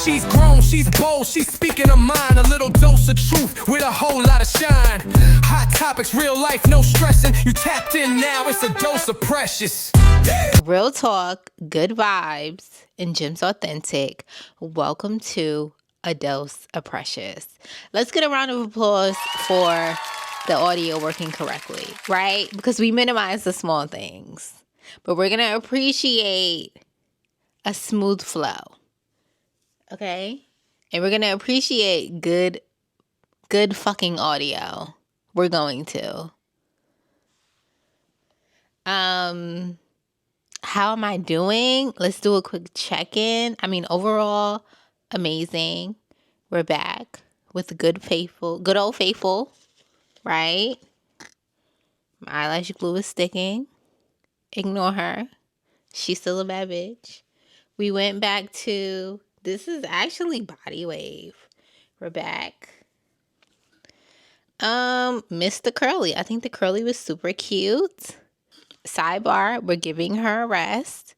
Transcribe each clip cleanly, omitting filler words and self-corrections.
She's grown, she's bold, she's speaking her mind. A little dose of truth with a whole lot of shine. Hot topics, real life, no stressing. You tapped in now, it's a dose of precious. Real talk, good vibes, and Jim's authentic. Welcome to A Dose of Precious. Let's get a round of applause for the audio working correctly, right? Because we minimize the small things, but we're going to appreciate a smooth flow, okay? And we're going to appreciate good fucking audio. We're going to. How am I doing? Let's do a quick check-in. I mean, overall, amazing. We're back with the good old faithful, right? My eyelash glue is sticking. Ignore her. She's still a bad bitch. We went back to, this is actually Body Wave. We're back. Missed the curly. I think the curly was super cute. Sidebar, we're giving her a rest.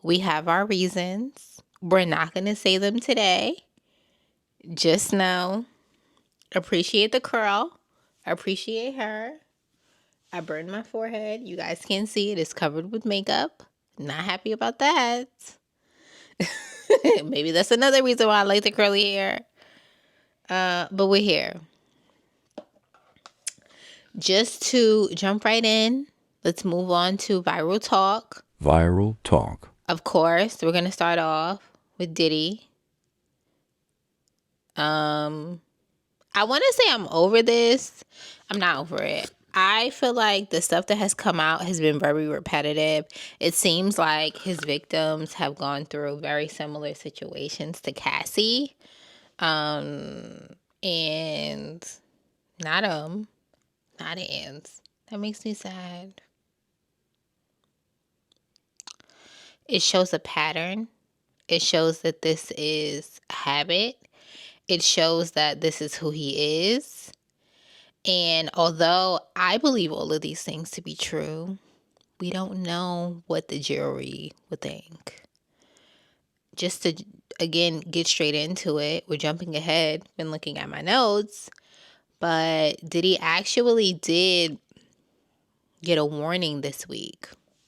We have our reasons. We're not going to say them today. Just know, appreciate the curl. Appreciate her. I burned my forehead. You guys can't see it. It's covered with makeup. Not happy about that. Maybe that's another reason why I like the curly hair. But we're here. Just to jump right in, let's move on to viral talk. Viral talk. Of course, we're going to start off with Diddy. I want to say I'm over this. I'm not over it. I feel like the stuff that has come out has been very repetitive. It seems like his victims have gone through very similar situations to Cassie. And not ends. That makes me sad. It shows a pattern. It shows that this is a habit. It shows that this is who he is. And although I believe all of these things to be true, we don't know what the jury would think. Just to, again, get straight into it, we're jumping ahead, been looking at my notes, but Diddy actually did get a warning this week.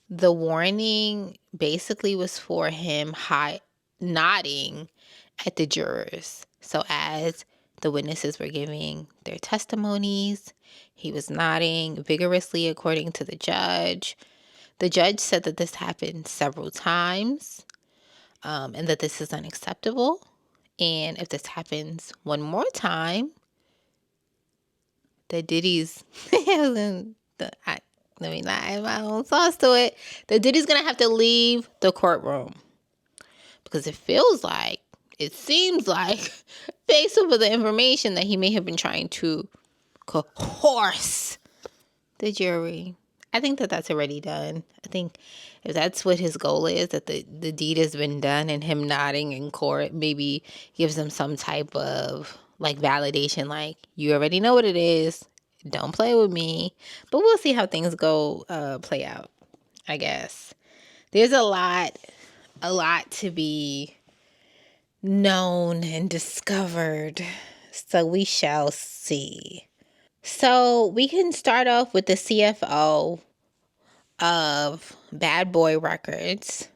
The warning basically was for him nodding at the jurors. So as the witnesses were giving their testimonies, he was nodding vigorously according to the judge. The judge said that this happened several times and that this is unacceptable. And if this happens one more time, that Diddy's... let me not add my own sauce to it. That Diddy's going to have to leave the courtroom. Because it seems like, based over the information, that he may have been trying to coerce the jury. I think that that's already done. I think if that's what his goal is, that the deed has been done, and him nodding in court maybe gives them some type of like validation, like, you already know what it is. Don't play with me. But we'll see how things go play out, I guess. There's a lot to be known and discovered. So we shall see. So we can start off with the CFO of Bad Boy Records,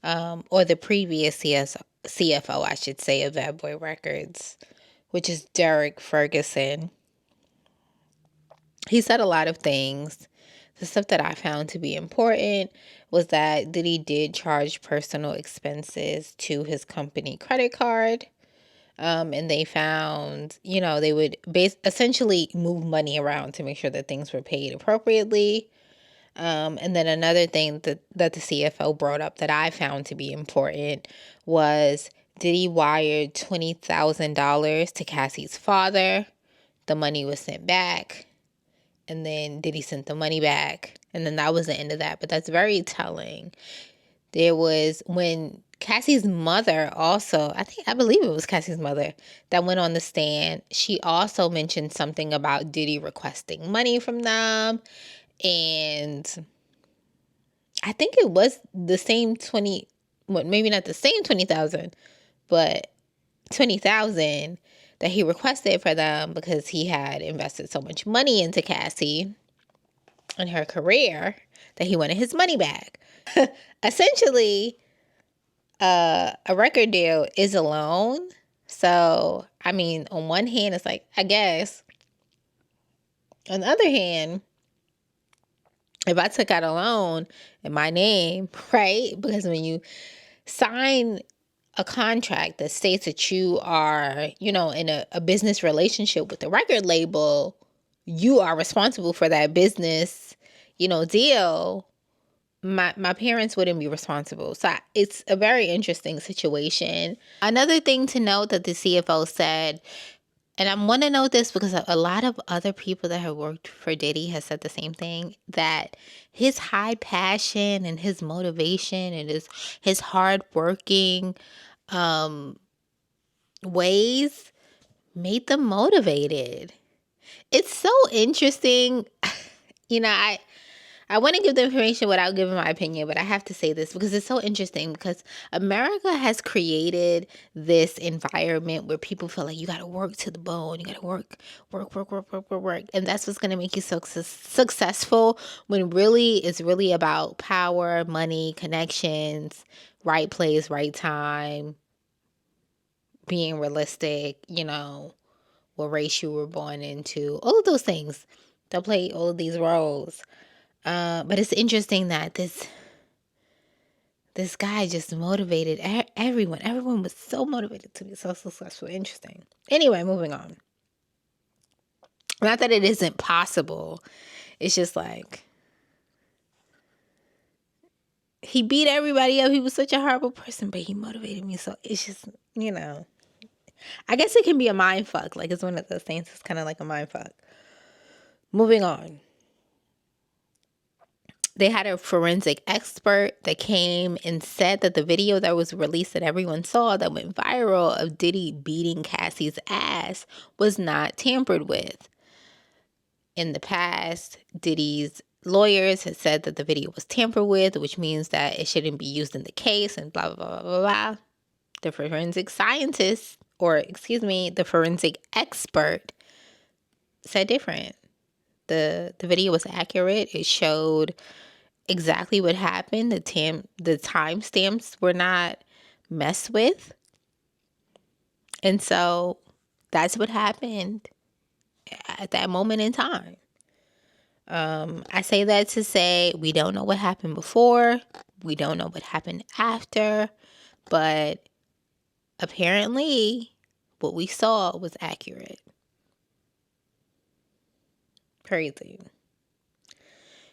or the previous CFO, I should say, of Bad Boy Records, which is Derek Ferguson. He said a lot of things. The stuff that I found to be important was that Diddy did charge personal expenses to his company credit card. And they found, they would essentially move money around to make sure that things were paid appropriately. And then another thing that the CFO brought up that I found to be important was Diddy wired $20,000 to Cassie's father. The money was sent back. And then Diddy sent the money back. And then that was the end of that. But that's very telling. There was when Cassie's mother also, I believe it was Cassie's mother that went on the stand. She also mentioned something about Diddy requesting money from them. And I think it was the same maybe not the same 20,000, but $20,000 that he requested for them because he had invested so much money into Cassie and her career that he wanted his money back. Essentially, a record deal is a loan. So, I mean, on one hand, it's like, I guess. On the other hand, if I took out a loan in my name, right? Because when you sign a contract that states that you are, in a business relationship with the record label, you are responsible for that business, deal. My parents wouldn't be responsible. So it's a very interesting situation. Another thing to note that the CFO said, and I want to note this because a lot of other people that have worked for Diddy has said the same thing, that his high passion and his motivation and his hard working ways made them motivated. It's so interesting. I want to give the information without giving my opinion, but I have to say this because it's so interesting, because America has created this environment where people feel like you got to work to the bone. You got to work. And that's what's going to make you so successful, when really it's really about power, money, connections, right place, right time, being realistic, what race you were born into, all of those things. They'll play all of these roles. But it's interesting that this guy just motivated everyone. Everyone was so motivated to be so successful. Interesting. Anyway, moving on. Not that it isn't possible. It's just like, he beat everybody up. He was such a horrible person, but he motivated me. So it's just, I guess it can be a mind fuck. Like, it's one of those things. It's kind of like a mind fuck. Moving on. They had a forensic expert that came and said that the video that was released that everyone saw that went viral of Diddy beating Cassie's ass was not tampered with. In the past, Diddy's lawyers had said that the video was tampered with, which means that it shouldn't be used in the case and blah, blah, blah, blah, blah. The forensic scientist, the forensic expert said different. The video was accurate. It showed exactly what happened. The timestamps were not messed with. And so that's what happened at that moment in time. I say that to say we don't know what happened before. We don't know what happened after. But apparently what we saw was accurate. Crazy.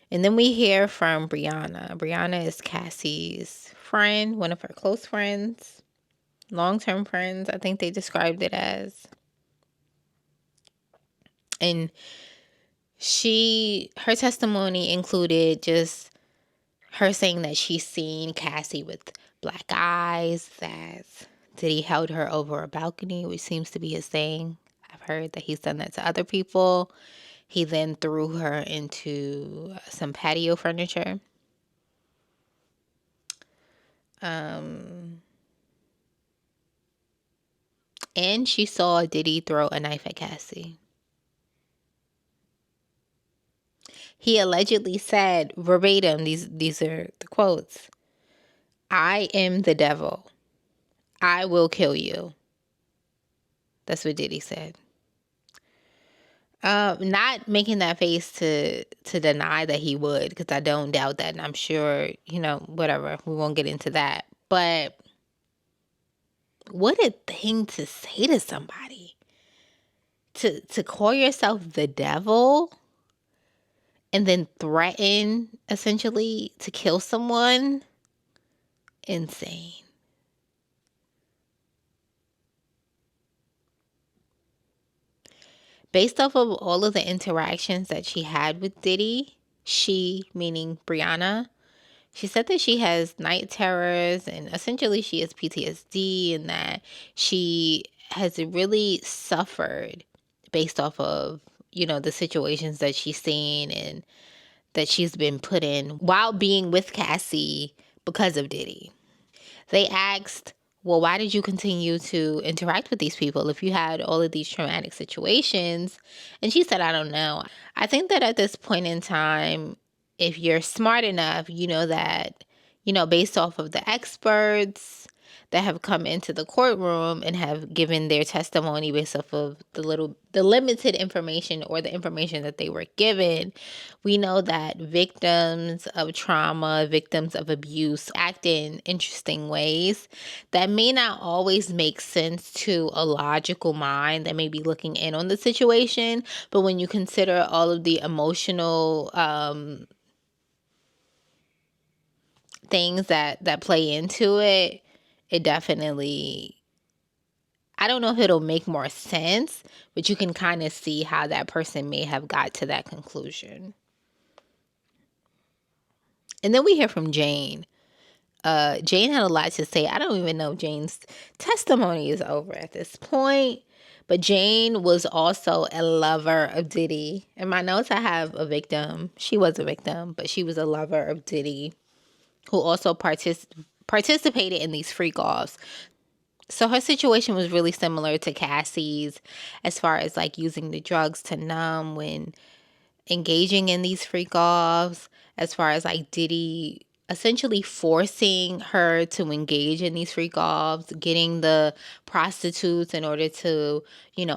And then we hear from Brianna. Brianna is Cassie's friend, one of her close friends, long-term friends, I think they described it as. And her testimony included just her saying that she's seen Cassie with black eyes, that Diddy held her over a balcony, which seems to be his thing. I've heard that he's done that to other people. He then threw her into some patio furniture. And she saw Diddy throw a knife at Cassie. He allegedly said verbatim, these are the quotes, "I am the devil. I will kill you." That's what Diddy said. Not making that face to deny that he would, because I don't doubt that, and I'm sure, whatever. We won't get into that. But what a thing to say to somebody. To call yourself the devil and then threaten, essentially, to kill someone. Insane. Based off of all of the interactions that she had with Diddy, she, meaning Brianna, she said that she has night terrors and essentially she has PTSD, and that she has really suffered based off of, the situations that she's seen and that she's been put in while being with Cassie because of Diddy. They asked well, why did you continue to interact with these people if you had all of these traumatic situations? And she said, I don't know. I think that at this point in time, if you're smart enough, you know that, based off of the experts that have come into the courtroom and have given their testimony based off of the limited information or the information that they were given, we know that victims of trauma, victims of abuse act in interesting ways that may not always make sense to a logical mind that may be looking in on the situation. But when you consider all of the emotional things that play into it, it definitely, I don't know if it'll make more sense, but you can kind of see how that person may have got to that conclusion. And then we hear from Jane. Jane had a lot to say. I don't even know if Jane's testimony is over at this point. But Jane was also a lover of Diddy. In my notes, I have a victim. She was a victim, but she was a lover of Diddy who also participated in these freak-offs. So her situation was really similar to Cassie's as far as like using the drugs to numb when engaging in these freak-offs, as far as like Diddy essentially forcing her to engage in these freak-offs, getting the prostitutes in order to,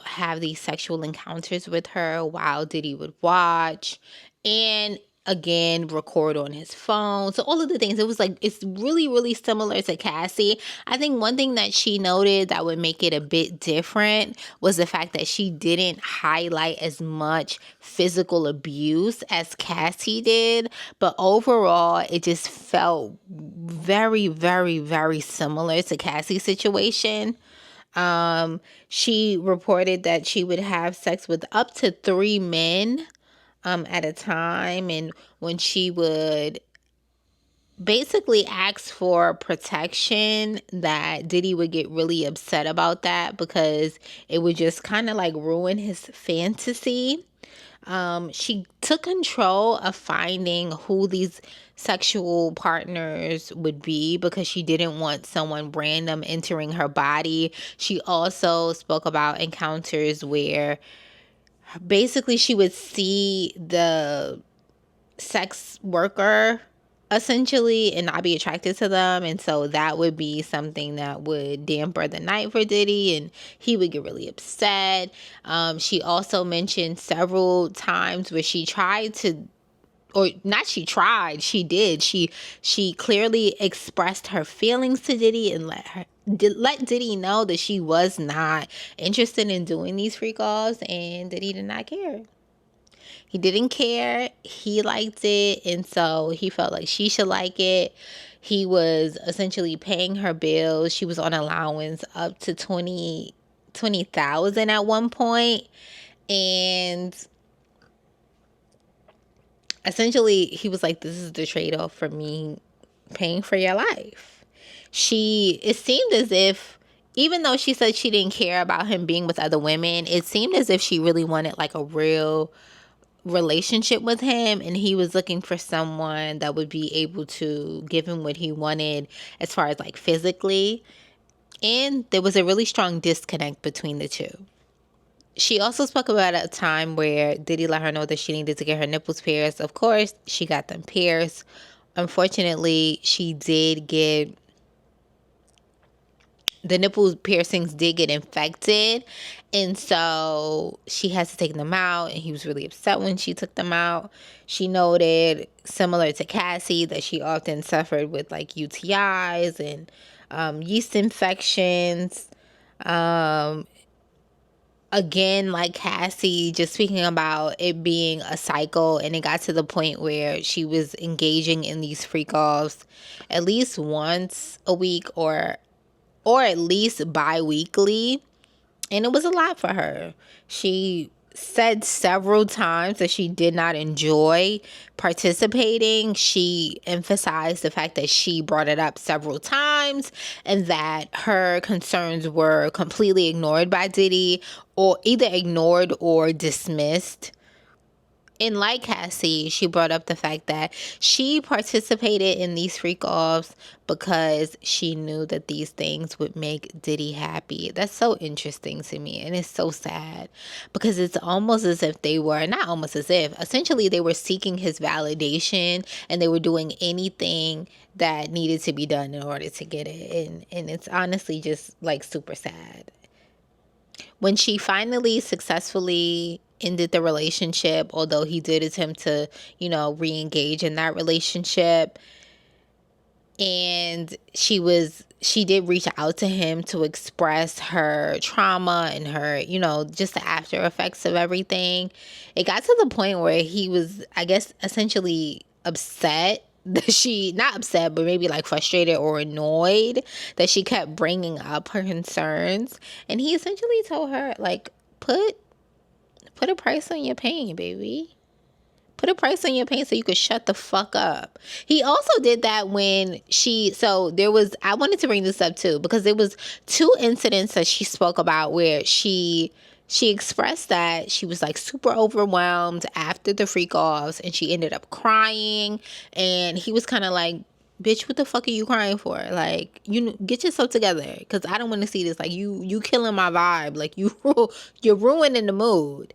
have these sexual encounters with her while Diddy would watch. And again, record on his phone. So all of the things, it was like, it's really, really similar to Cassie. I think one thing that she noted that would make it a bit different was the fact that she didn't highlight as much physical abuse as Cassie did. But overall, it just felt very, very, very similar to Cassie's situation. She reported that she would have sex with up to 3 men at a time, and when she would basically ask for protection, that Diddy would get really upset about that because it would just kind of like ruin his fantasy. She took control of finding who these sexual partners would be because she didn't want someone random entering her body. She also spoke about encounters where basically she would see the sex worker essentially and not be attracted to them, and so that would be something that would damper the night for Diddy and he would get really upset. She also mentioned several times where she tried to, or not she tried, she did. She clearly expressed her feelings to Diddy and let Diddy know that she was not interested in doing these freak offs, and Diddy did not care. He didn't care. He liked it, and so he felt like she should like it. He was essentially paying her bills. She was on allowance up to $20,000 at one point, and essentially he was like, this is the trade-off for me paying for your life. It seemed as if, even though she said she didn't care about him being with other women, it seemed as if she really wanted like a real relationship with him, and he was looking for someone that would be able to give him what he wanted as far as like physically. And there was a really strong disconnect between the two. She also spoke about a time where Diddy let her know that she needed to get her nipples pierced. Of course, she got them pierced. Unfortunately, the nipple piercings did get infected, and so she has to take them out, and he was really upset when she took them out. She noted, similar to Cassie, that she often suffered with like UTIs and yeast infections. Again, like Cassie, just speaking about it being a cycle, and it got to the point where she was engaging in these freak-offs at least once a week or at least bi-weekly, and it was a lot for her. She said several times that she did not enjoy participating. She emphasized the fact that she brought it up several times and that her concerns were completely ignored by Diddy, or either ignored or dismissed. And like Cassie, she brought up the fact that she participated in these freak offs because she knew that these things would make Diddy happy. That's so interesting to me. And it's so sad because it's almost as if they were, not almost as if, essentially they were seeking his validation and they were doing anything that needed to be done in order to get it. And it's honestly just like super sad. When she finally successfully ended the relationship, although he did attempt to, re-engage in that relationship, and she did reach out to him to express her trauma and her, just the after effects of everything. It got to the point where he was, I guess, essentially upset that she, not upset, but maybe like frustrated or annoyed that she kept bringing up her concerns. And he essentially told her, like, put a price on your pain, baby. Put a price on your pain so you could shut the fuck up. He also did that when I wanted to bring this up too, because there was 2 incidents that she spoke about where she expressed that she was like super overwhelmed after the freak offs and she ended up crying, and he was kind of like, bitch, what the fuck are you crying for? Like, you get yourself together, because I don't want to see this. Like, you killing my vibe. Like, you're ruining the mood.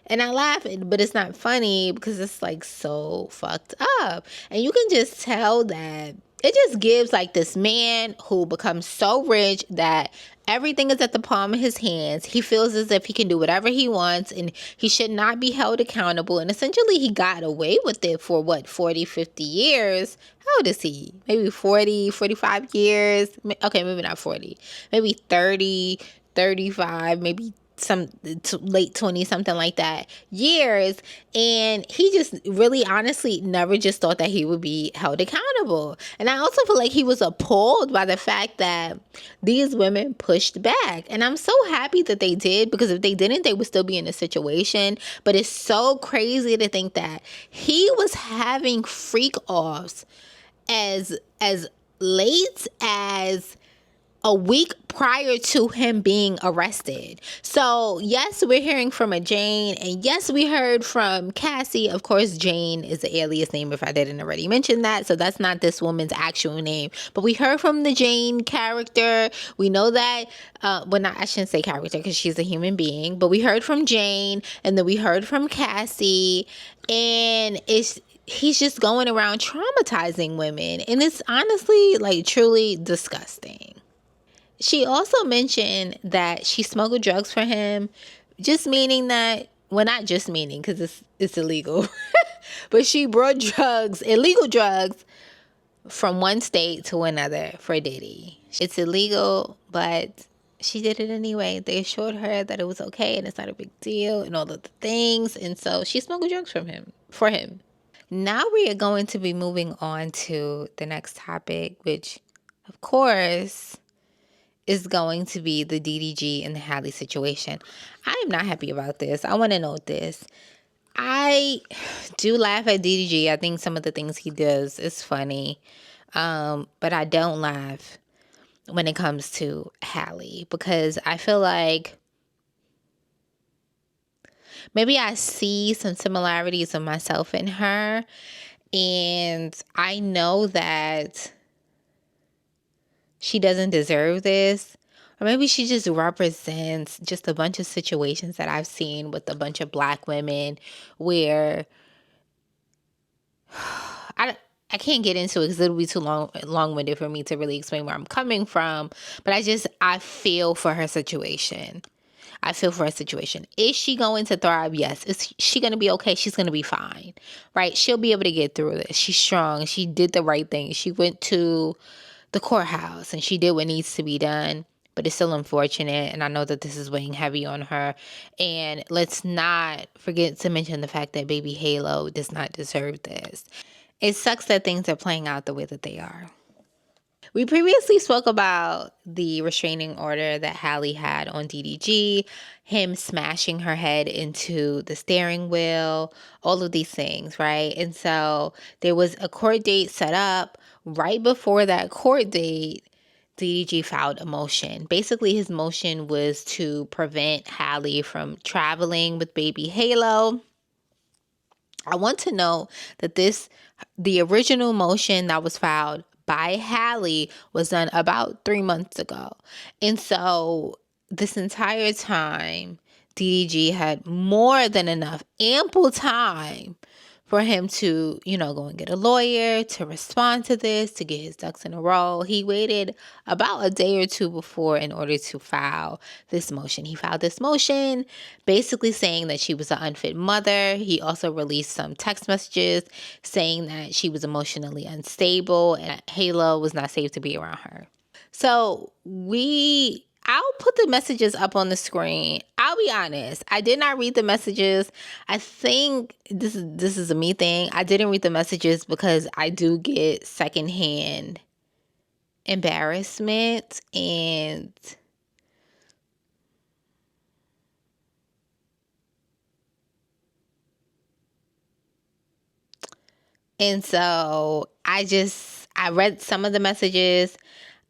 And I laugh, but it's not funny because it's like so fucked up. And you can just tell that it just gives like this man who becomes so rich that everything is at the palm of his hands. He feels as if he can do whatever he wants and he should not be held accountable. And essentially he got away with it for 40, 50 years. How old is he? Maybe 40, 45 years. Okay, maybe not 40. Maybe 30, 35, maybe some late 20s, something like that, years. And he just really honestly never just thought that he would be held accountable. And I also feel like he was appalled by the fact that these women pushed back. And I'm so happy that they did, because if they didn't, they would still be in a situation. But it's so crazy to think that he was having freak offs as late as a week prior to him being arrested. So yes, we're hearing from a Jane, and yes, we heard from Cassie. Of course, Jane is the alias name, if I didn't already mention that. So that's not this woman's actual name. But we heard from the Jane character. We know that, I shouldn't say character because she's a human being, but we heard from Jane, and then we heard from Cassie, and he's just going around traumatizing women. And it's honestly like truly disgusting. She also mentioned that she smuggled drugs for him, just meaning that, well, not just meaning because it's illegal, but she brought illegal drugs from one state to another for Diddy. It's illegal, but she did it anyway. They assured her that it was okay and it's not a big deal and all of the things. And so she smuggled drugs for him. Now we are going to be moving on to the next topic, which, of course, is going to be the DDG and the Halle situation. I am not happy about this. I want to note this. I do laugh at DDG. I think some of the things he does is funny. But I don't laugh when it comes to Halle, because I feel like maybe I see some similarities of myself in her, and I know that she doesn't deserve this, or maybe she just represents just a bunch of situations that I've seen with a bunch of Black women where I can't get into it because it'll be too long-winded for me to really explain where I'm coming from, but I feel for her situation. I feel for her situation. Is she going to thrive? Yes. Is she going to be okay? She's going to be fine, right? She'll be able to get through this. She's strong. She did the right thing. She went to the courthouse and she did what needs to be done, but it's still unfortunate. And I know that this is weighing heavy on her. And let's not forget to mention the fact that baby Halo does not deserve this. It sucks that things are playing out the way that they are. We previously spoke about the restraining order that Halle had on DDG, him smashing her head into the steering wheel, all of these things, right? And so there was a court date set up. Right before that court date, DDG filed a motion. Basically, his motion was to prevent Halle from traveling with baby Halo. I want to know that the original motion that was filed by Halle was done about 3 months ago. And so this entire time, DDG had more than enough, ample time for him to, go and get a lawyer to respond to this, to get his ducks in a row. He waited about a day or two before in order to file this motion. He filed this motion basically saying that she was an unfit mother. He also released some text messages saying that she was emotionally unstable and Halo was not safe to be around her. So I'll put the messages up on the screen. I'll be honest. I did not read the messages. I think this is a me thing. I didn't read the messages because I do get secondhand embarrassment and so I read some of the messages.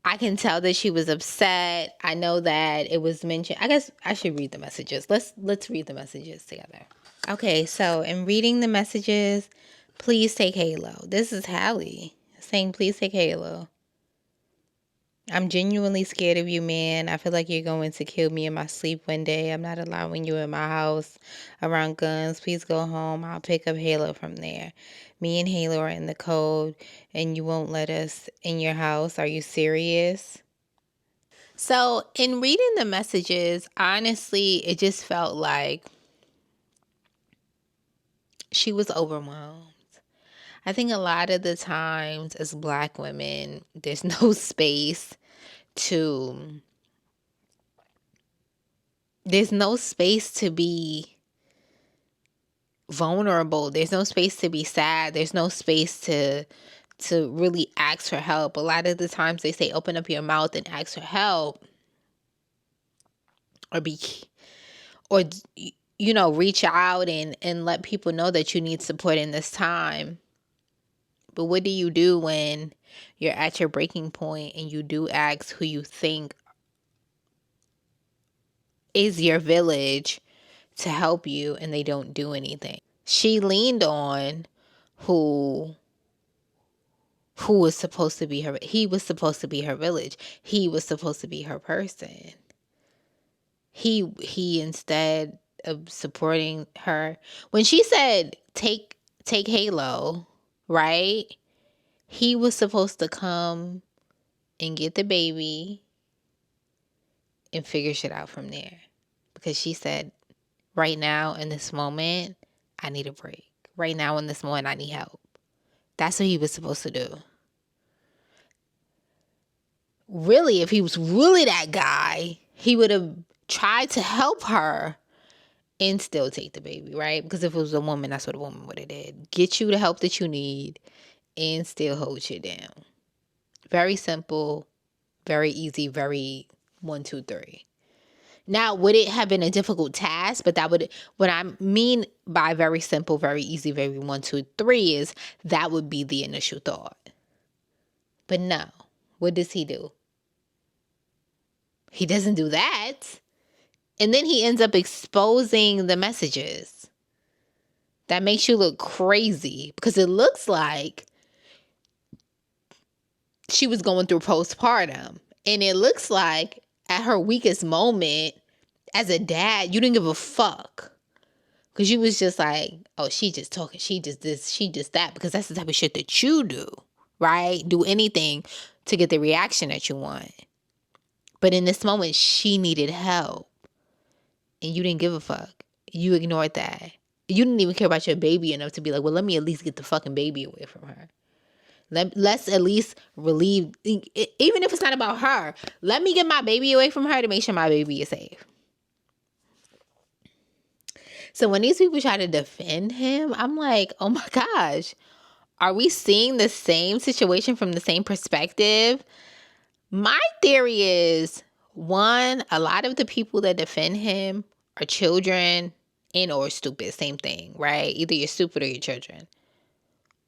I can tell that she was upset. I know that it was mentioned. I guess I should read the messages. Let's read the messages together. Okay, so in reading the messages, please take Halo. This is Halle saying, please take Halo. I'm genuinely scared of you, man. I feel like you're going to kill me in my sleep one day. I'm not allowing you in my house around guns. Please go home. I'll pick up Halo from there. Me and Halo are in the code, and you won't let us in your house. Are you serious? So in reading the messages, honestly, it just felt like she was overwhelmed. I think a lot of the times as Black women, there's no space to be vulnerable. There's no space to be sad. There's no space to really ask for help. A lot of the times they say open up your mouth and ask for help or reach out and let people know that you need support in this time. But what do you do when you're at your breaking point and you do ask who you think is your village to help you and they don't do anything? She leaned on who was supposed to be he was supposed to be her village. He was supposed to be her person. He instead of supporting her, when she said take Halo, right? He was supposed to come and get the baby and figure shit out from there. Because she said, right now in this moment, I need a break. Right now in this moment, I need help. That's what he was supposed to do. Really, if he was really that guy, he would have tried to help her and still take the baby, right? Because if it was a woman, that's what a woman would have did. Get you the help that you need and still hold you down. Very simple, very easy, very 1, 2, 3. Now, would it have been a difficult task? But what I mean by very simple, very easy, very 1, 2, 3 is that would be the initial thought. But no, what does he do? He doesn't do that. And then he ends up exposing the messages. That makes you look crazy because it looks like she was going through postpartum. And it looks like at her weakest moment as a dad, you didn't give a fuck. Because you was just like, oh, she just talking. She just this, she just that. Because that's the type of shit that you do, right? Do anything to get the reaction that you want. But in this moment, she needed help. And you didn't give a fuck. You ignored that. You didn't even care about your baby enough to be like, well, let me at least get the fucking baby away from her. Let's at least relieve, even if it's not about her, let me get my baby away from her to make sure my baby is safe. So when these people try to defend him, I'm like, oh my gosh, are we seeing the same situation from the same perspective? My theory is, one, a lot of the people that defend him are children and or stupid, same thing, right? Either you're stupid or you're children.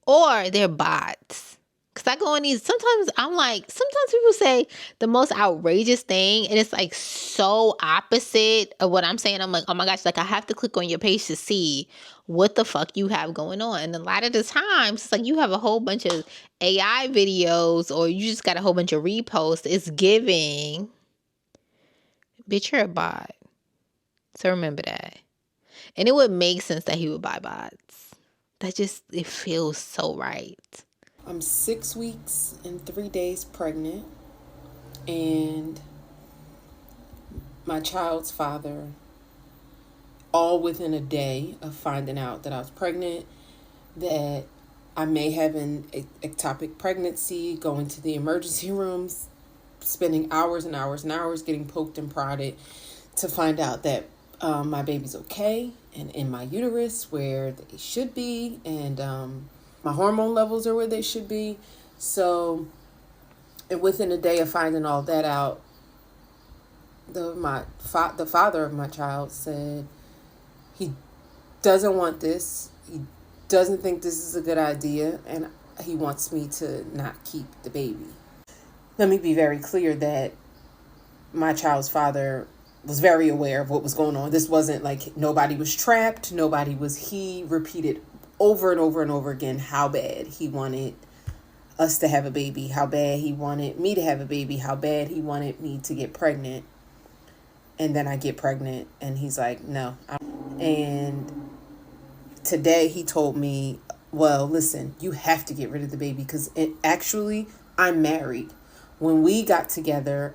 Or they're bots. Because I go on these, sometimes I'm like, sometimes people say the most outrageous thing, and it's like so opposite of what I'm saying. I'm like, oh my gosh, like I have to click on your page to see what the fuck you have going on. And a lot of the times, it's like you have a whole bunch of AI videos, or you just got a whole bunch of reposts. It's giving, bitch, you're a bot. So remember that. And it would make sense that he would buy bots. That just, it feels so right. I'm 6 weeks and 3 days pregnant, and my child's father, all within a day of finding out that I was pregnant, that I may have an ectopic pregnancy, going to the emergency rooms, spending hours and hours and hours getting poked and prodded to find out that my baby's okay and in my uterus where they should be, and my hormone levels are where they should be. So, and within a day of finding all that out, the father of my child said he doesn't want this. He doesn't think this is a good idea, and he wants me to not keep the baby. Let me be very clear that my child's father was very aware of what was going on. This wasn't like nobody was trapped. He repeated over and over and over again how bad he wanted us to have a baby, how bad he wanted me to have a baby, how bad he wanted me to get pregnant. And then I get pregnant and he's like, no. And today he told me, well, listen, you have to get rid of the baby because actually I'm married. When we got together,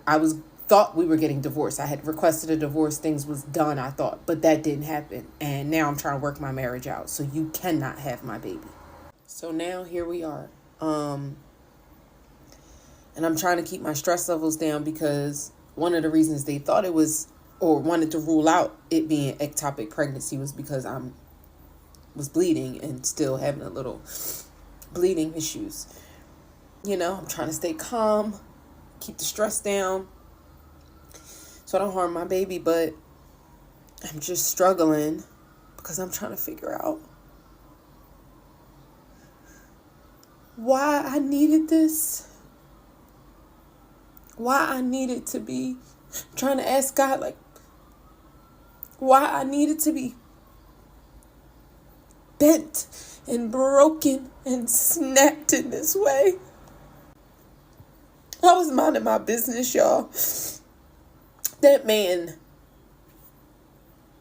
thought we were getting divorced. I had requested a divorce. Things was done, I thought, but that didn't happen. And now I'm trying to work my marriage out. So you cannot have my baby. So now here we are. And I'm trying to keep my stress levels down because one of the reasons they thought it was, or wanted to rule out it being ectopic pregnancy, was because I was bleeding and still having a little bleeding issues. You know, I'm trying to stay calm, keep the stress down, so I don't harm my baby, but I'm just struggling because I'm trying to figure out why I needed this. Why I needed to be trying to ask God, like, why I needed to be bent and broken and snapped in this way. I was minding my business, y'all. That man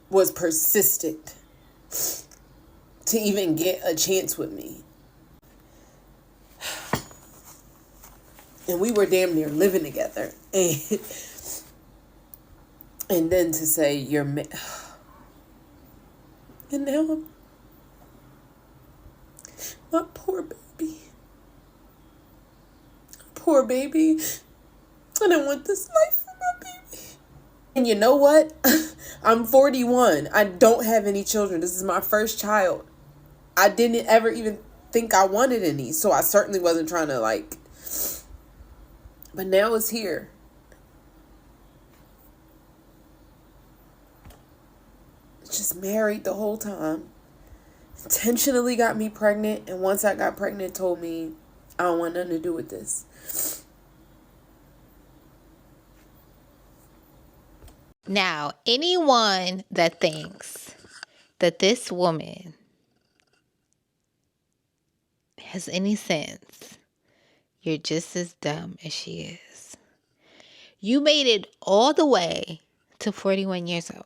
was persistent to even get a chance with me. And we were damn near living together. And then to say, and now my poor baby. Poor baby. I didn't want this life for my baby. And you know what? I'm 41. I don't have any children. This is my first child. I didn't ever even think I wanted any. So I certainly wasn't trying to but now it's here. Just married the whole time. Intentionally got me pregnant. And once I got pregnant, told me, I don't want nothing to do with this. Now, anyone that thinks that this woman has any sense, you're just as dumb as she is. You made it all the way to 41 years old.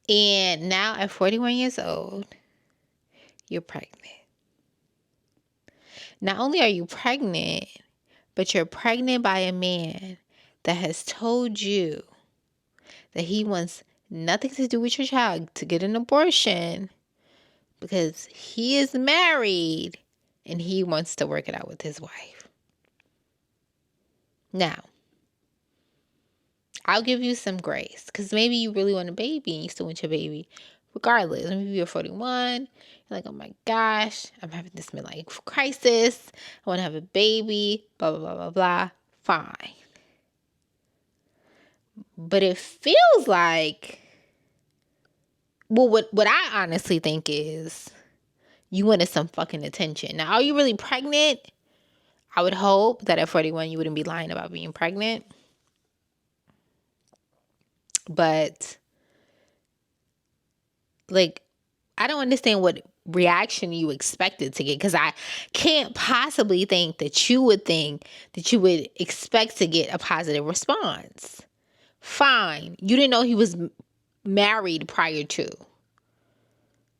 And now at 41 years old, you're pregnant. Not only are you pregnant, but you're pregnant by a man that has told you that he wants nothing to do with your child, to get an abortion, because he is married and he wants to work it out with his wife. Now, I'll give you some grace, because maybe you really want a baby and you still want your baby. Regardless, maybe you're 41, you're like, oh my gosh, I'm having this midlife crisis, I want to have a baby, blah, blah, blah, blah, blah. Fine. But it feels like, well, what I honestly think is, You wanted some fucking attention. Now, are you really pregnant? I would hope that at 41 you wouldn't be lying about being pregnant. But, like, I don't understand what reaction you expected to get, because I can't possibly think that you would expect to get a positive response. Fine. You didn't know he was married prior to.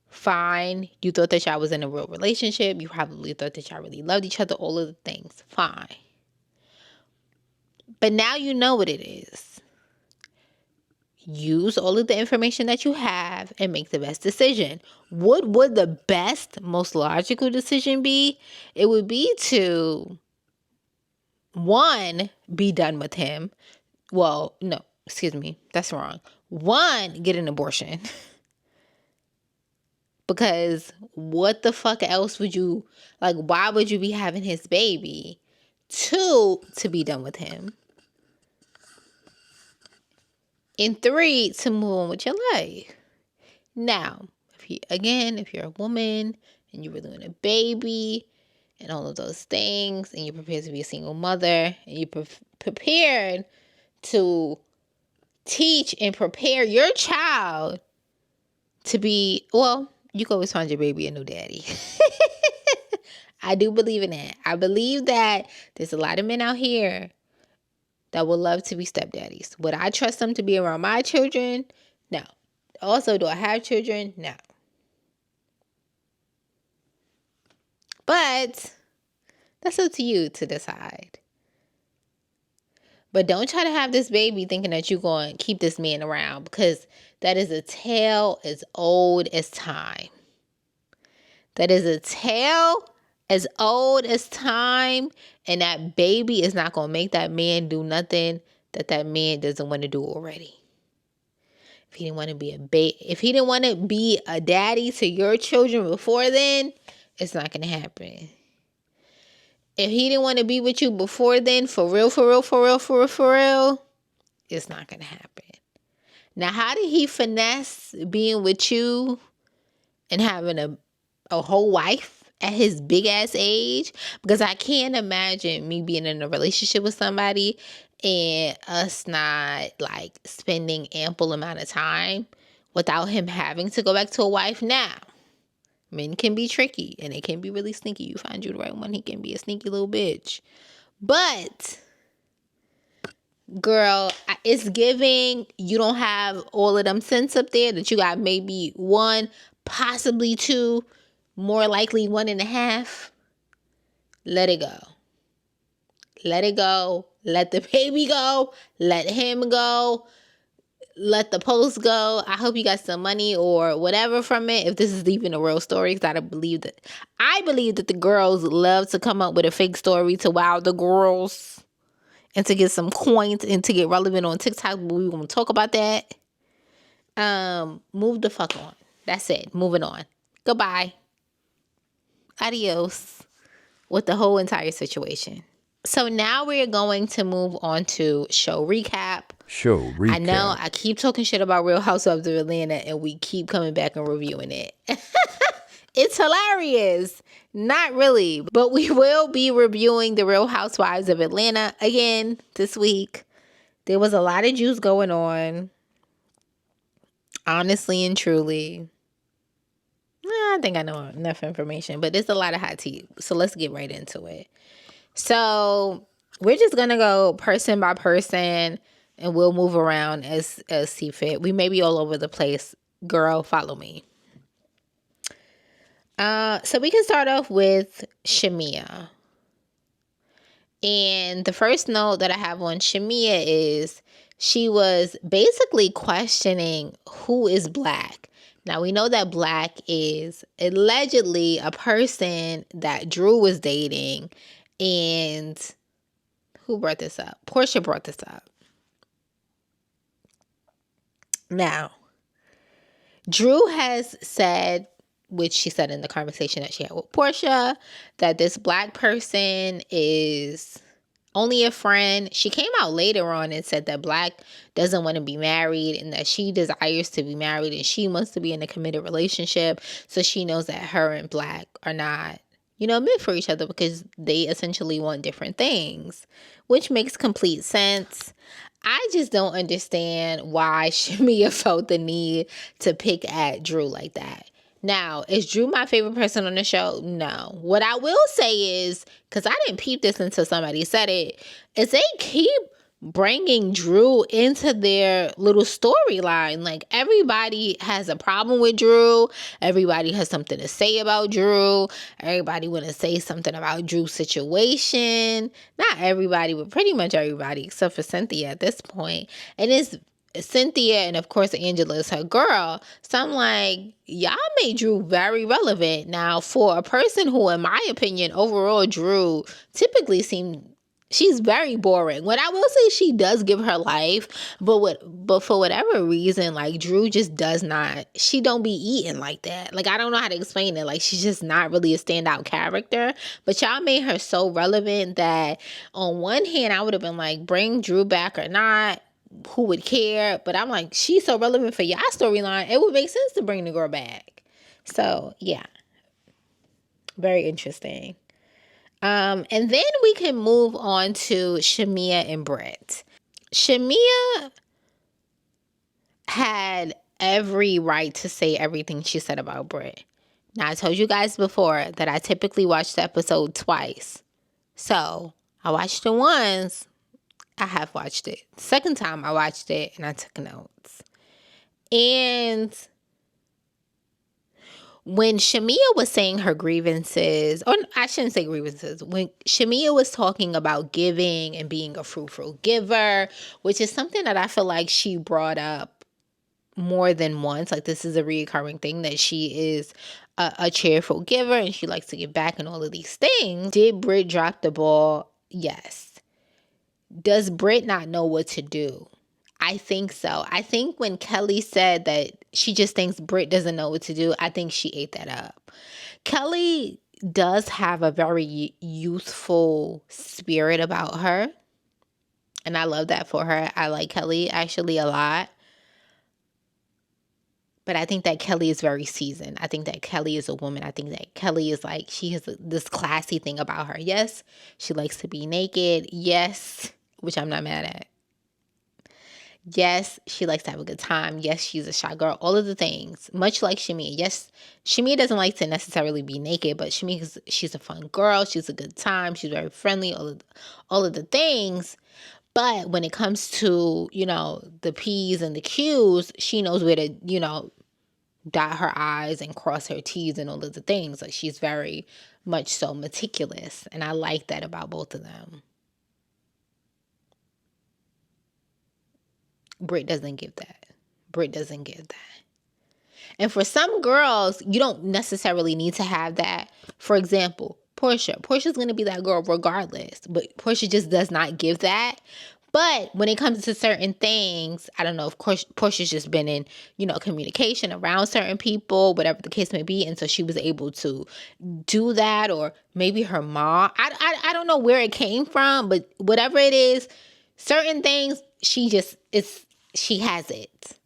Fine. You thought that y'all was in a real relationship. You probably thought that y'all really loved each other. All of the things. Fine. But now you know what it is. Use all of the information that you have and make the best decision. What would the best, most logical decision be? It would be to, one, be done with him. Well, no, excuse me. That's wrong. One, get an abortion. Because what the fuck else would you, like, why would you be having his baby? Two, to be done with him. And three, to move on with your life. Now, if you're a woman and you really want a baby and all of those things, and you're prepared to be a single mother, and you're prepared to teach and prepare your child to be, well, you can always find your baby a new daddy. I do believe in that. I believe that there's a lot of men out here that would love to be stepdaddies. Would I trust them to be around my children? No. Also, do I have children? No. But that's up to you to decide. But don't try to have this baby thinking that you're going to keep this man around, because that is a tale as old as time. That is a tale as old as time, and that baby is not going to make that man do nothing that man doesn't want to do already. If he didn't want to be a daddy to your children before then, it's not going to happen. If he didn't want to be with you before then, for real, it's not going to happen. Now, how did he finesse being with you and having a whole wife at his big ass age? Because I can't imagine me being in a relationship with somebody and us not, like, spending ample amount of time without him having to go back to a wife. Now, men can be tricky and they can be really sneaky. You find you the right one, he can be a sneaky little bitch. But, girl, it's giving you don't have all of them sense up there, that you got maybe one, possibly two, more likely 1.5. Let it go. Let it go. Let the baby go. Let him go. Let the post go. I hope you got some money or whatever from it, if this is even a real story, because I believe that the girls love to come up with a fake story to wow the girls and to get some coins and to get relevant on TikTok. But we won't talk about that. Move the fuck on. That's it. Moving on. Goodbye. Adios with the whole entire situation. So now we're going to move on to show recap. I know I keep talking shit about Real Housewives of Atlanta and we keep coming back and reviewing it. It's hilarious. Not really, but we will be reviewing the Real Housewives of Atlanta again this week. There was a lot of juice going on. Honestly and truly. I think I know enough information, but there's a lot of hot tea. So let's get right into it. So we're just going to go person by person and we'll move around as see fit. We may be all over the place. Girl, follow me. So we can start off with Shamia. And the first note that I have on Shamia is she was basically questioning who is Black. Now, we know that Black is allegedly a person that Drew was dating. And who brought this up? Portia brought this up. Now, Drew has said, which she said in the conversation that she had with Portia, that this Black person is only a friend. She came out later on and said that Black doesn't want to be married and that she desires to be married and she wants to be in a committed relationship. So she knows that her and Black are not, meant for each other because they essentially want different things, which makes complete sense. I just don't understand why Shamia felt the need to pick at Drew like that. Now, is Drew my favorite person on the show? No. What I will say is, because I didn't peep this until somebody said it, is they keep bringing Drew into their little storyline. Like, everybody has a problem with Drew. Everybody has something to say about Drew. Everybody want to say something about Drew's situation. Not everybody, but pretty much everybody, except for Cynthia at this point. And it's Cynthia, and of course Angela is her girl. So I'm like, y'all made Drew very relevant. Now, for a person who, in my opinion, overall Drew typically she's very boring. What I will say, she does give her life, but for whatever reason, like, Drew just does not, she don't be eating like that. Like, I don't know how to explain it. Like, she's just not really a standout character. But y'all made her so relevant that on one hand, I would have been like, bring Drew back or not. Who would care? But I'm like, she's so relevant for y'all storyline, it would make sense to bring the girl back. So yeah, very interesting. And then we can move on to Shamia and Britt. Shamia had every right to say everything she said about Britt. Now, I told you guys before that I typically watch the episode twice. So I watched it once. I have watched it. Second time I watched it and I took notes. And when Shamia was saying her grievances, or I shouldn't say grievances, when Shamia was talking about giving and being a fruitful giver, which is something that I feel like she brought up more than once. Like, this is a recurring thing, that she is a cheerful giver and she likes to give back and all of these things. Did Britt drop the ball? Yes. Does Britt not know what to do? I think so. I think when Kelly said that she just thinks Britt doesn't know what to do, I think she ate that up. Kelly does have a very youthful spirit about her, and I love that for her. I like Kelly actually a lot. But I think that Kelly is very seasoned. I think that Kelly is a woman. I think that Kelly is like, she has this classy thing about her. Yes, she likes to be naked. Yes, which I'm not mad at. Yes, she likes to have a good time. Yes, she's a shy girl. All of the things. Much like Shamia. Yes, Shamia doesn't like to necessarily be naked, but she's a fun girl. She's a good time. She's very friendly. All of the things. But when it comes to, the P's and the Q's, she knows where to, dot her I's and cross her T's and all of the things. Like, she's very much so meticulous. And I like that about both of them. Britt doesn't give that. Britt doesn't give that. And for some girls, you don't necessarily need to have that. For example, Portia. Portia's going to be that girl regardless. But Portia just does not give that. But when it comes to certain things, I don't know, of course, Portia's just been in, communication around certain people, whatever the case may be. And so she was able to do that. Or maybe her mom. I don't know where it came from. But whatever it is, certain things, she has it.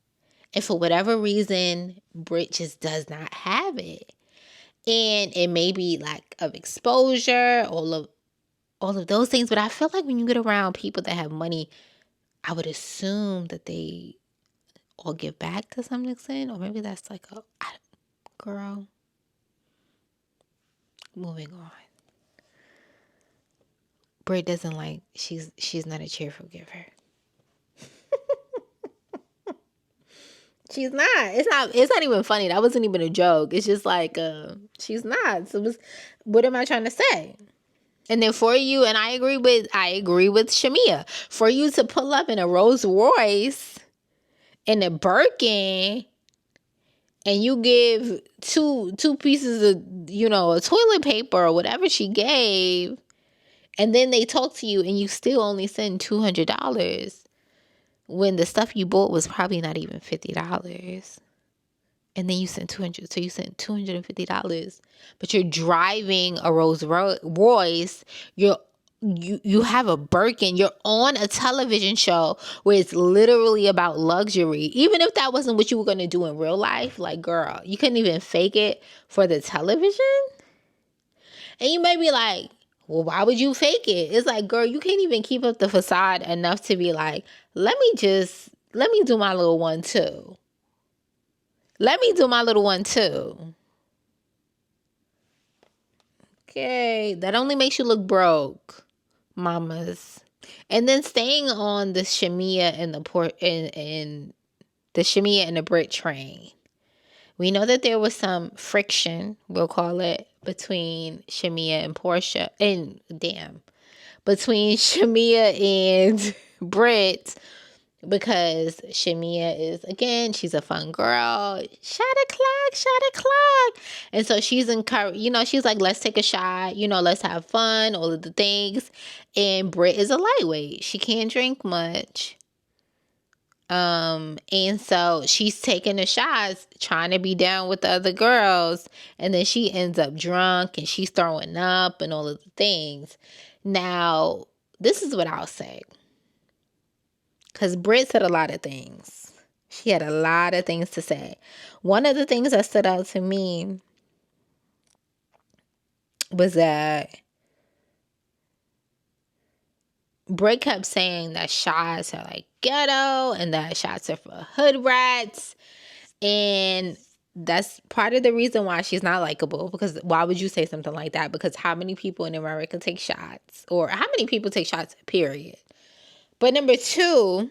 And for whatever reason, Britt just does not have it. And it may be lack of exposure, all of those things. But I feel like when you get around people that have money, I would assume that they all give back to some extent. Or maybe that's like girl. Moving on. Britt doesn't like, she's not a cheerful giver. She's not. It's not even funny. That wasn't even a joke. It's just like, she's not. So what am I trying to say? And then for you, and I agree with Shamia, for you to pull up in a Rolls Royce and a Birkin, and you give two pieces of, a toilet paper or whatever she gave, and then they talk to you and you still only send $200 when the stuff you bought was probably not even $50. And then you sent $200, so you sent $250. But you're driving a Rolls Royce. You're you have a Birkin. You're on a television show where it's literally about luxury. Even if that wasn't what you were going to do in real life, like, girl, you couldn't even fake it for the television. And you may be like, well, why would you fake it? It's like, girl, you can't even keep up the facade enough to be like, let me do my little one too. Let me do my little one too. Okay, that only makes you look broke, mamas. And then staying on the Shamia and the Shamia and the Brit train. We know that there was some friction, we'll call it, between Shamia and Portia. Between Shamia and Brit, because Shamia is, again, she's a fun girl. Shot o'clock. And so she's encouraged, she's like, let's take a shot, let's have fun, all of the things. And Brit is a lightweight. She can't drink much. And so she's taking the shots, trying to be down with the other girls. And then she ends up drunk and she's throwing up and all of the things. Now, this is what I'll say. Because Brit said a lot of things. She had a lot of things to say. One of the things that stood out to me was that Brit kept saying that shots are like ghetto and that shots are for hood rats. And that's part of the reason why she's not likable. Because why would you say something like that? Because how many people in America take shots? Or how many people take shots, period? But number two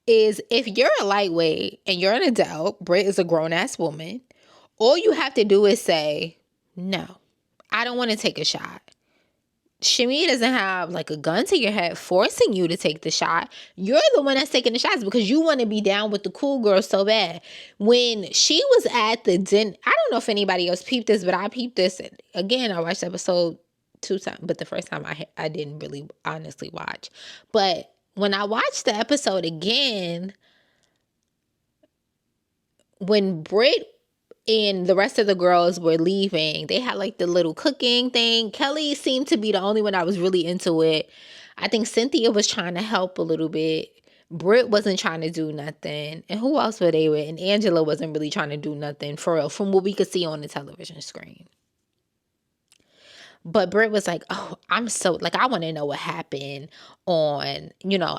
is, if you're a lightweight and you're an adult, Brit is a grown-ass woman, all you have to do is say, no, I don't want to take a shot. Shamia doesn't have like a gun to your head forcing you to take the shot. You're the one that's taking the shots because you want to be down with the cool girls so bad. When she was at the dinner, I don't know if anybody else peeped this, but I peeped this. Again, I watched the episode 2 times, but the first time I didn't really honestly watch. But when I watched the episode again, when Brit and the rest of the girls were leaving, they had like the little cooking thing. Kelly seemed to be the only one that was really into it. I think Cynthia was trying to help a little bit. Brit wasn't trying to do nothing. And who else were they with? And Angela wasn't really trying to do nothing, for real, from what we could see on the television screen. But Brit was like, oh, I want to know what happened on,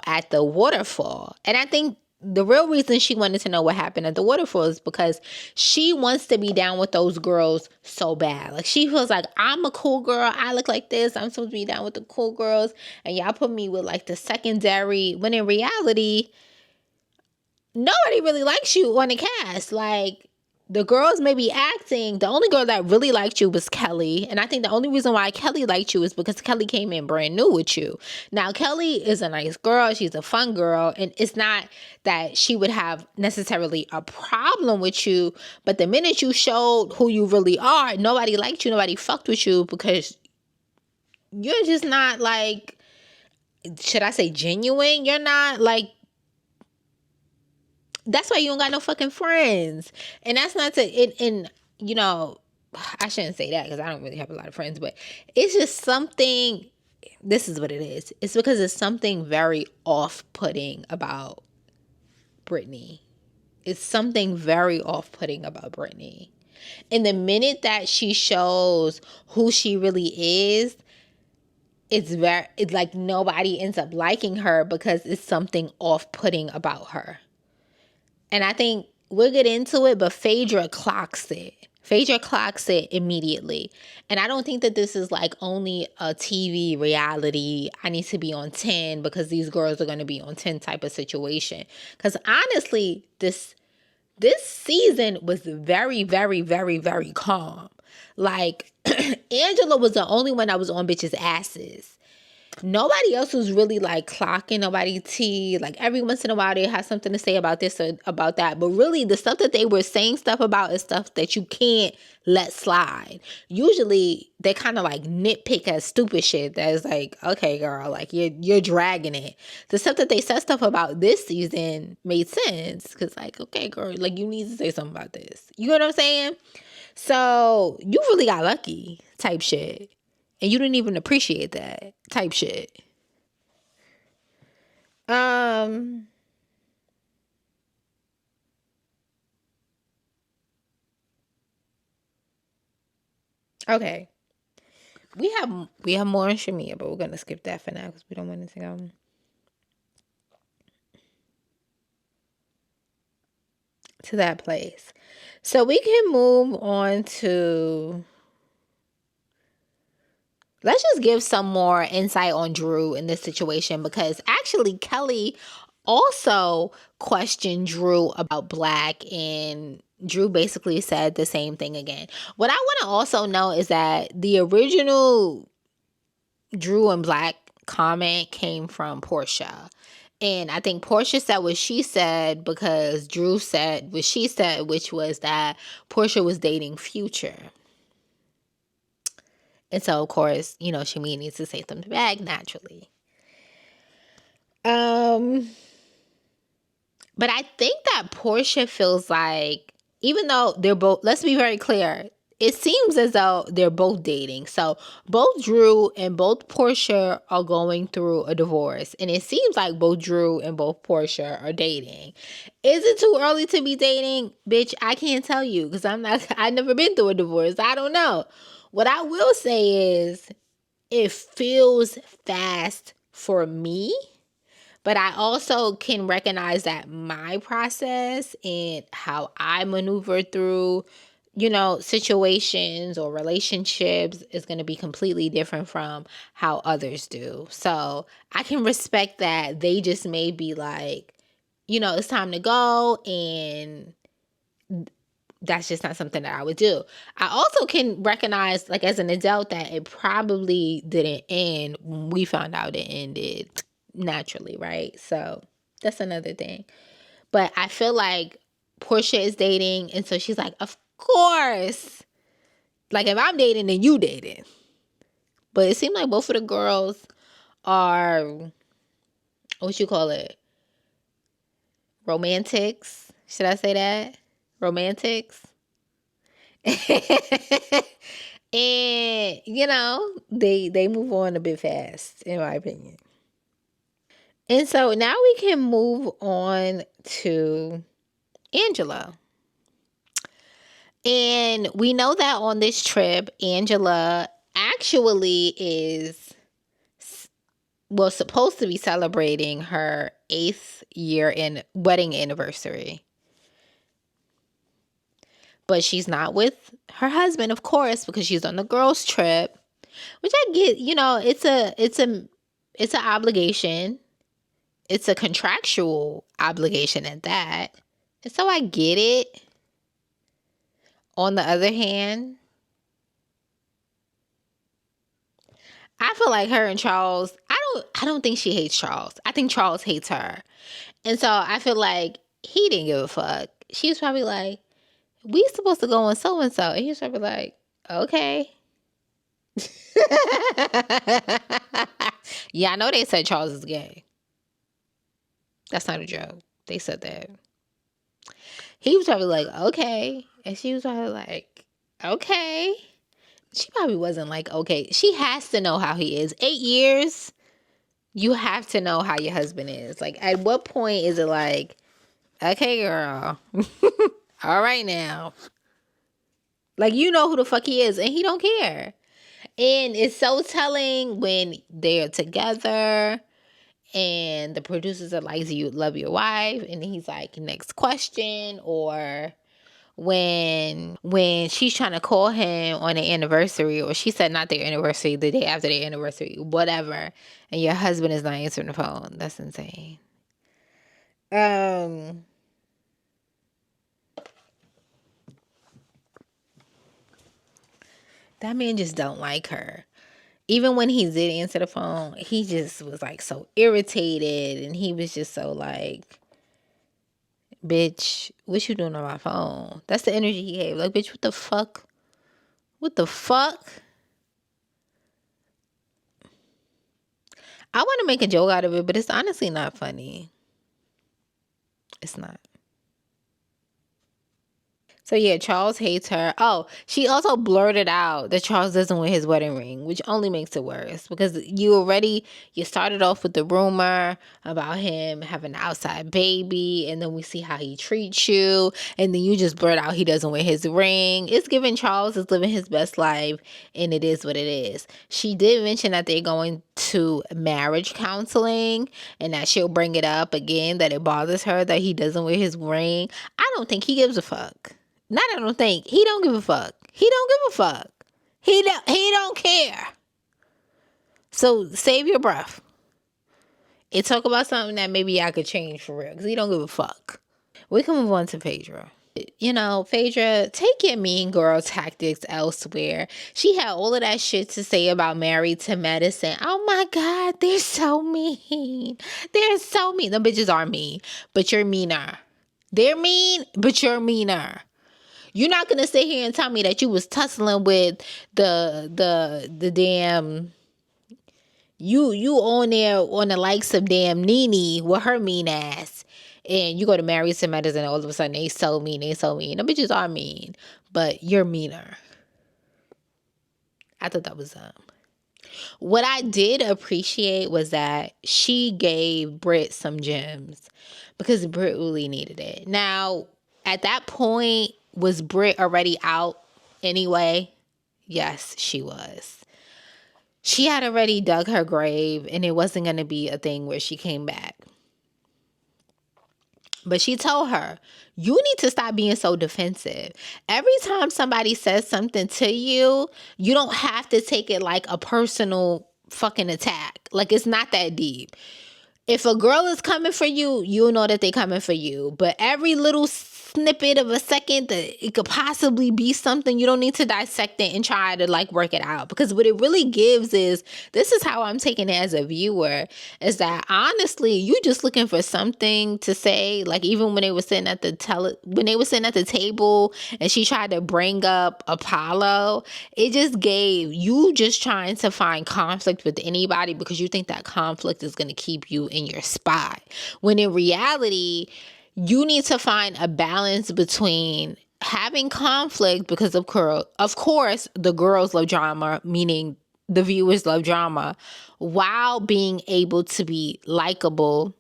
at the waterfall. And I think the real reason she wanted to know what happened at the waterfall is because she wants to be down with those girls so bad. Like, she feels like, I'm a cool girl. I look like this. I'm supposed to be down with the cool girls. And y'all put me with like the secondary, when in reality, nobody really likes you on the cast. Like, the girls may be acting. The only girl that really liked you was Kelly. And I think the only reason why Kelly liked you is because Kelly came in brand new with you. Now, Kelly is a nice girl. She's a fun girl. And it's not that she would have necessarily a problem with you. But the minute you showed who you really are, nobody liked you. Nobody fucked with you because you're just not like, should I say genuine? You're not like, that's why you don't got no fucking friends. And that's not to, I shouldn't say that because I don't really have a lot of friends, but it's just something, this is what it is. It's because it's something very off-putting about Brittany. It's something very off-putting about Brittany. And the minute that she shows who she really is, it's like nobody ends up liking her because it's something off-putting about her. And I think we'll get into it, but Phaedra clocks it. Phaedra clocks it immediately. And I don't think that this is like only a TV reality, I need to be on 10 because these girls are going to be on 10 type of situation. Because honestly, this season was very, very, very, very calm. Like, Angela was the only one that was on bitches' asses. Nobody else was really like clocking nobody tea. Like, every once in a while they have something to say about this or about that. But really the stuff that they were saying stuff about is stuff that you can't let slide. Usually they kind of like nitpick at stupid shit that is like, okay, girl, like you're dragging it. The stuff that they said stuff about this season made sense. Cause like, okay, girl, like you need to say something about this. You know what I'm saying? So you really got lucky type shit. and you didn't even appreciate that type shit. Okay. We have more on Shamia, but we're gonna skip that for now because we don't want it to go. To that place. So we can move on to, let's just give some more insight on Drew in this situation, because actually Kelly also questioned Drew about Black, and Drew basically said the same thing again. What I want to also know is that the original Drew and Black comment came from Portia. And I think Portia said what she said because Drew said what she said, which was that Portia was dating Future. And so, of course, you know, Shamia needs to say something back naturally. But I think that Portia feels like, even though they're both, let's be very clear, it seems as though they're both dating. So both Drew and both Portia are going through a divorce. And it seems like both Drew and both Portia are dating. Is it too early to be dating? Bitch, I can't tell you because I've never been through a divorce. I don't know. What I will say is it feels fast for me. But I also can recognize that my process and how I maneuver through, you know, situations or relationships is going to be completely different from how others do. So I can respect that they just may be like, you know, it's time to go, and that's just not something that I would do. I also can recognize, like, as an adult, that it probably didn't end when we found out it ended naturally, right? So that's another thing. But I feel like Portia is dating, and so she's like, of course. Like, if I'm dating, then you dating. But it seemed like both of the girls are, what you call it? Romantics. Should I say that? Romantics. And, you know, they move on a bit fast, in my opinion. And so now we can move on to Angela. And we know that on this trip, Angela actually is, well, supposed to be celebrating her 8th year in wedding anniversary. But she's not with her husband, of course, because she's on the girls' trip, which I get, you know, it's an obligation. It's a contractual obligation at that. And so I get it. On the other hand, I feel like her and Charles, I don't think she hates Charles. I think Charles hates her. And so I feel like he didn't give a fuck. She was probably like, we supposed to go on so and so. And he was probably like, okay. Yeah, I know they said Charles is gay. That's not a joke. They said that. He was probably like, okay. And she was probably like, okay. She probably wasn't like, okay. She has to know how he is. 8 years, you have to know how your husband is. Like, at what point is it like, okay, girl. All right now. Like, you know who the fuck he is, and he don't care. And it's so telling when they're together and the producers are like, do you love your wife? And he's like, next question. Or when she's trying to call him on their anniversary, or she said not their anniversary, the day after their anniversary, whatever, and your husband is not answering the phone. That's insane. That man just don't like her. Even when he did answer the phone, he just was like so irritated, and he was just so like, bitch, what you doing on my phone? That's the energy he gave. Like, bitch, what the fuck? What the fuck? I want to make a joke out of it, but it's honestly not funny. It's not. So yeah, Charles hates her. Oh, she also blurted out that Charles doesn't wear his wedding ring, which only makes it worse because you started off with the rumor about him having an outside baby, and then we see how he treats you, and then you just blurt out he doesn't wear his ring. It's giving Charles is living his best life, and it is what it is. She did mention that they're going to marriage counseling and that she'll bring it up again, that it bothers her that he doesn't wear his ring. I don't think he gives a fuck. Not I don't think. He don't give a fuck. He don't give a fuck. He don't care. So save your breath. And talk about something that maybe I could change for real. Because he don't give a fuck. We can move on to Phaedra. You know, Phaedra, take your mean girl tactics elsewhere. She had all of that shit to say about Married to Medicine. Oh my God, they're so mean. They're so mean. The bitches are mean, but you're meaner. They're mean, but you're meaner. You're not gonna sit here and tell me that you was tussling with the damn you on there on the likes of damn Nene with her mean ass, and you go to Married to Medicine and all of a sudden they so mean. The bitches are mean, but you're meaner. I thought that was what I did appreciate was that she gave Britt some gems because Britt really needed it. Now, at that point, was Britt already out anyway? Yes, she was. She had already dug her grave, and it wasn't going to be a thing where she came back. But she told her, you need to stop being so defensive. Every time somebody says something to you, you don't have to take it like a personal fucking attack. Like, it's not that deep. If a girl is coming for you, you'll know that they're coming for you. But every little snippet of a second that it could possibly be something, you don't need to dissect it and try to like work it out. Because what it really gives is, this is how I'm taking it as a viewer, is that honestly, you just looking for something to say. Like even when they were sitting at the table and she tried to bring up Apollo, it just gave you just trying to find conflict with anybody because you think that conflict is going to keep you in your spot. When in reality, you need to find a balance between having conflict because of course the girls love drama, meaning the viewers love drama, while being able to be likable,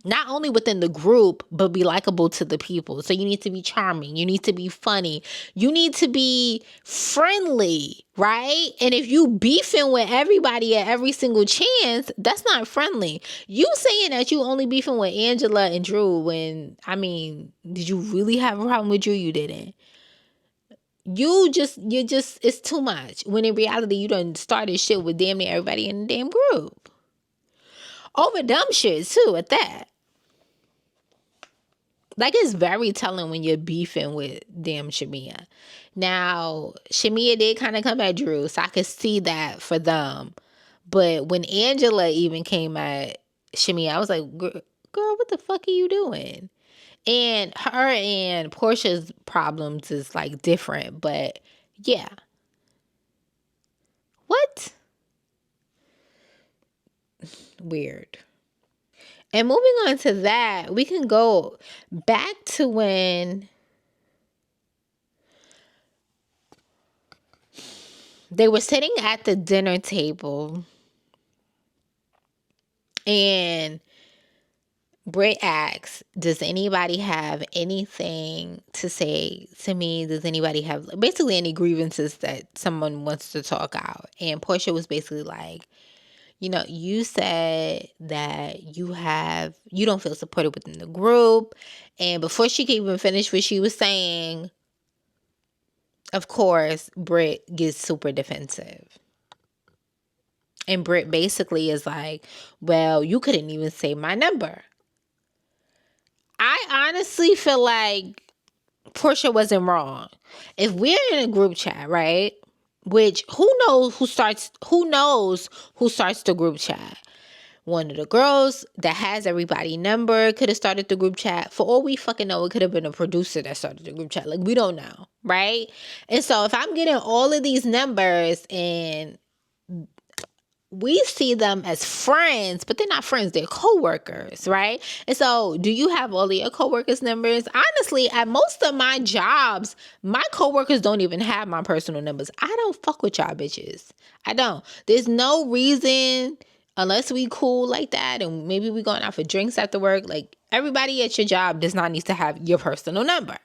not only within the group, but be likable to the people. So you need to be charming. You need to be funny. You need to be friendly, right? And if you beefing with everybody at every single chance, that's not friendly. You saying that you only beefing with Angela and Drew when, I mean, did you really have a problem with Drew? You didn't. You just, it's too much. When in reality, you done started shit with damn near everybody in the damn group. Over dumb shit too, at that. Like, it's very telling when you're beefing with damn Shamia. Now, Shamia did kind of come at Drew, so I could see that for them. But when Angela even came at Shamia, I was like, girl, what the fuck are you doing? And her and Portia's problems is, like, different. But, yeah. What? Weird. And moving on to that, we can go back to when they were sitting at the dinner table and Britt asks, does anybody have anything to say to me? Does anybody have basically any grievances that someone wants to talk out? And Portia was basically like, you know, you said that you don't feel supported within the group. And before she could even finish what she was saying, of course, Britt gets super defensive. And Britt basically is like, well, you couldn't even say my number. I honestly feel like Portia wasn't wrong. If we're in a group chat, right? Which who knows who starts the group chat? One of the girls that has everybody number could have started the group chat. For all we fucking know, it could have been a producer that started the group chat. Like, we don't know, right? And so if I'm getting all of these numbers and we see them as friends, but they're not friends. They're coworkers, right? And so, do you have all of your coworkers' numbers? Honestly, at most of my jobs, my coworkers don't even have my personal numbers. I don't fuck with y'all bitches. I don't. There's no reason, unless we cool like that, and maybe we going out for drinks after work. Like, everybody at your job does not need to have your personal number.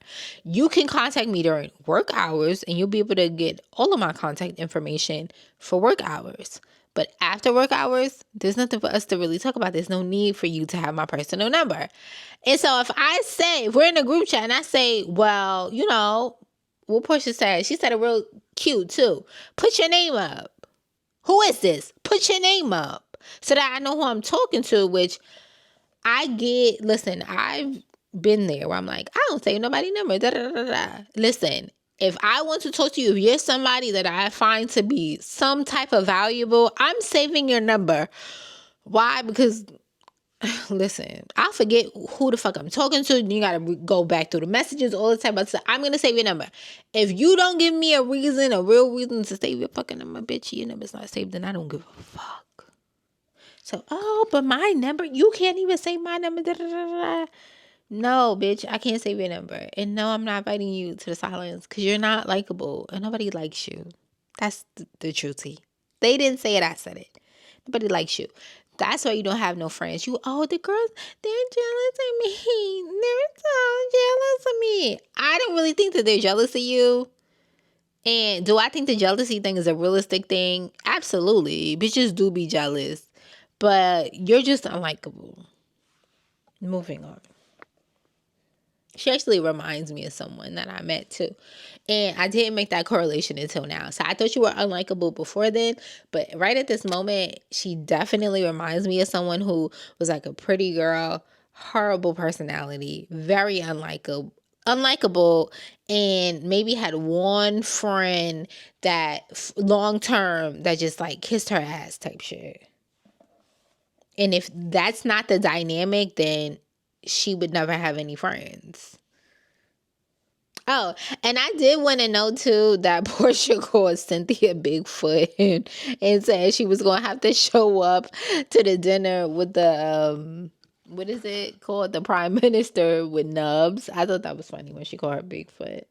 You can contact me during work hours, and you'll be able to get all of my contact information for work hours. But after work hours, there's nothing for us to really talk about. There's no need for you to have my personal number. And so if we're in a group chat and I say, well, you know, what Portia said, she said it real cute too. Put your name up. Who is this? Put your name up so that I know who I'm talking to, which listen, I've been there where I'm like, I don't save nobody's number. Da, da, da, da. Listen, if I want to talk to you, if you're somebody that I find to be some type of valuable, I'm saving your number. Why? Because, listen, I forget who the fuck I'm talking to. You got to go back through the messages all the time. But I'm going to save your number. If you don't give me a real reason to save your fucking number, bitch, your number's not saved, then I don't give a fuck. So, but my number, you can't even save my number. Da, da, da, da. No, bitch, I can't save your number. And no, I'm not inviting you to the silence because you're not likable and nobody likes you. That's the truth. They didn't say it, I said it. Nobody likes you. That's why you don't have no friends. The girls, they're jealous of me. They're so jealous of me. I don't really think that they're jealous of you. And do I think the jealousy thing is a realistic thing? Absolutely. Bitches do be jealous. But you're just unlikable. Moving on. She actually reminds me of someone that I met too. And I didn't make that correlation until now. So I thought you were unlikable before then. But right at this moment, she definitely reminds me of someone who was like a pretty girl, horrible personality, very unlikable, and maybe had one friend that long term that just like kissed her ass type shit. And if that's not the dynamic, then she would never have any friends. Oh, and I did want to know too that Portia called Cynthia Bigfoot and said she was going to have to show up to the dinner with the, what is it called? The Prime Minister with nubs. I thought that was funny when she called her Bigfoot.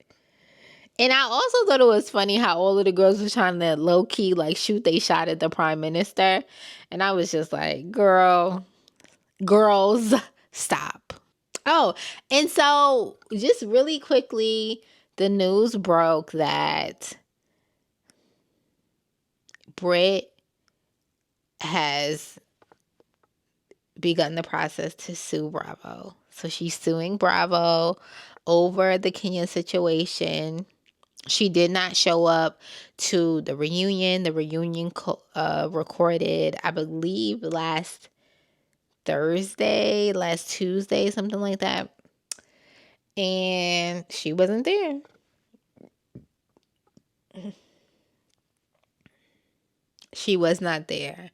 And I also thought it was funny how all of the girls were trying to low-key like shoot they shot at the Prime Minister. And I was just like, girls, stop. Oh, and so just really quickly, the news broke that Brit has begun the process to sue Bravo. So she's suing Bravo over the Kenya situation. She did not show up to the reunion. The reunion recorded, I believe, last Tuesday, something like that. And she wasn't there. She was not there.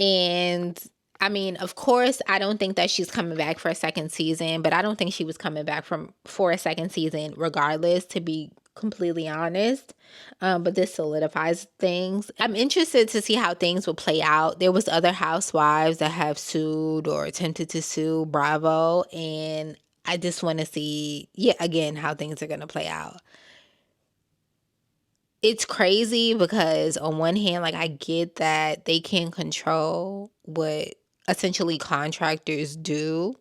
And I mean, of course, I don't think that she's coming back for a second season, but I don't think she was coming back for a second season regardless, to be completely honest. But this solidifies things. I'm interested to see how things will play out. There was other housewives that have sued or attempted to sue Bravo, and I just want to see, again, how things are going to play out. It's crazy because on one hand, like, I get that they can't control what essentially contractors do.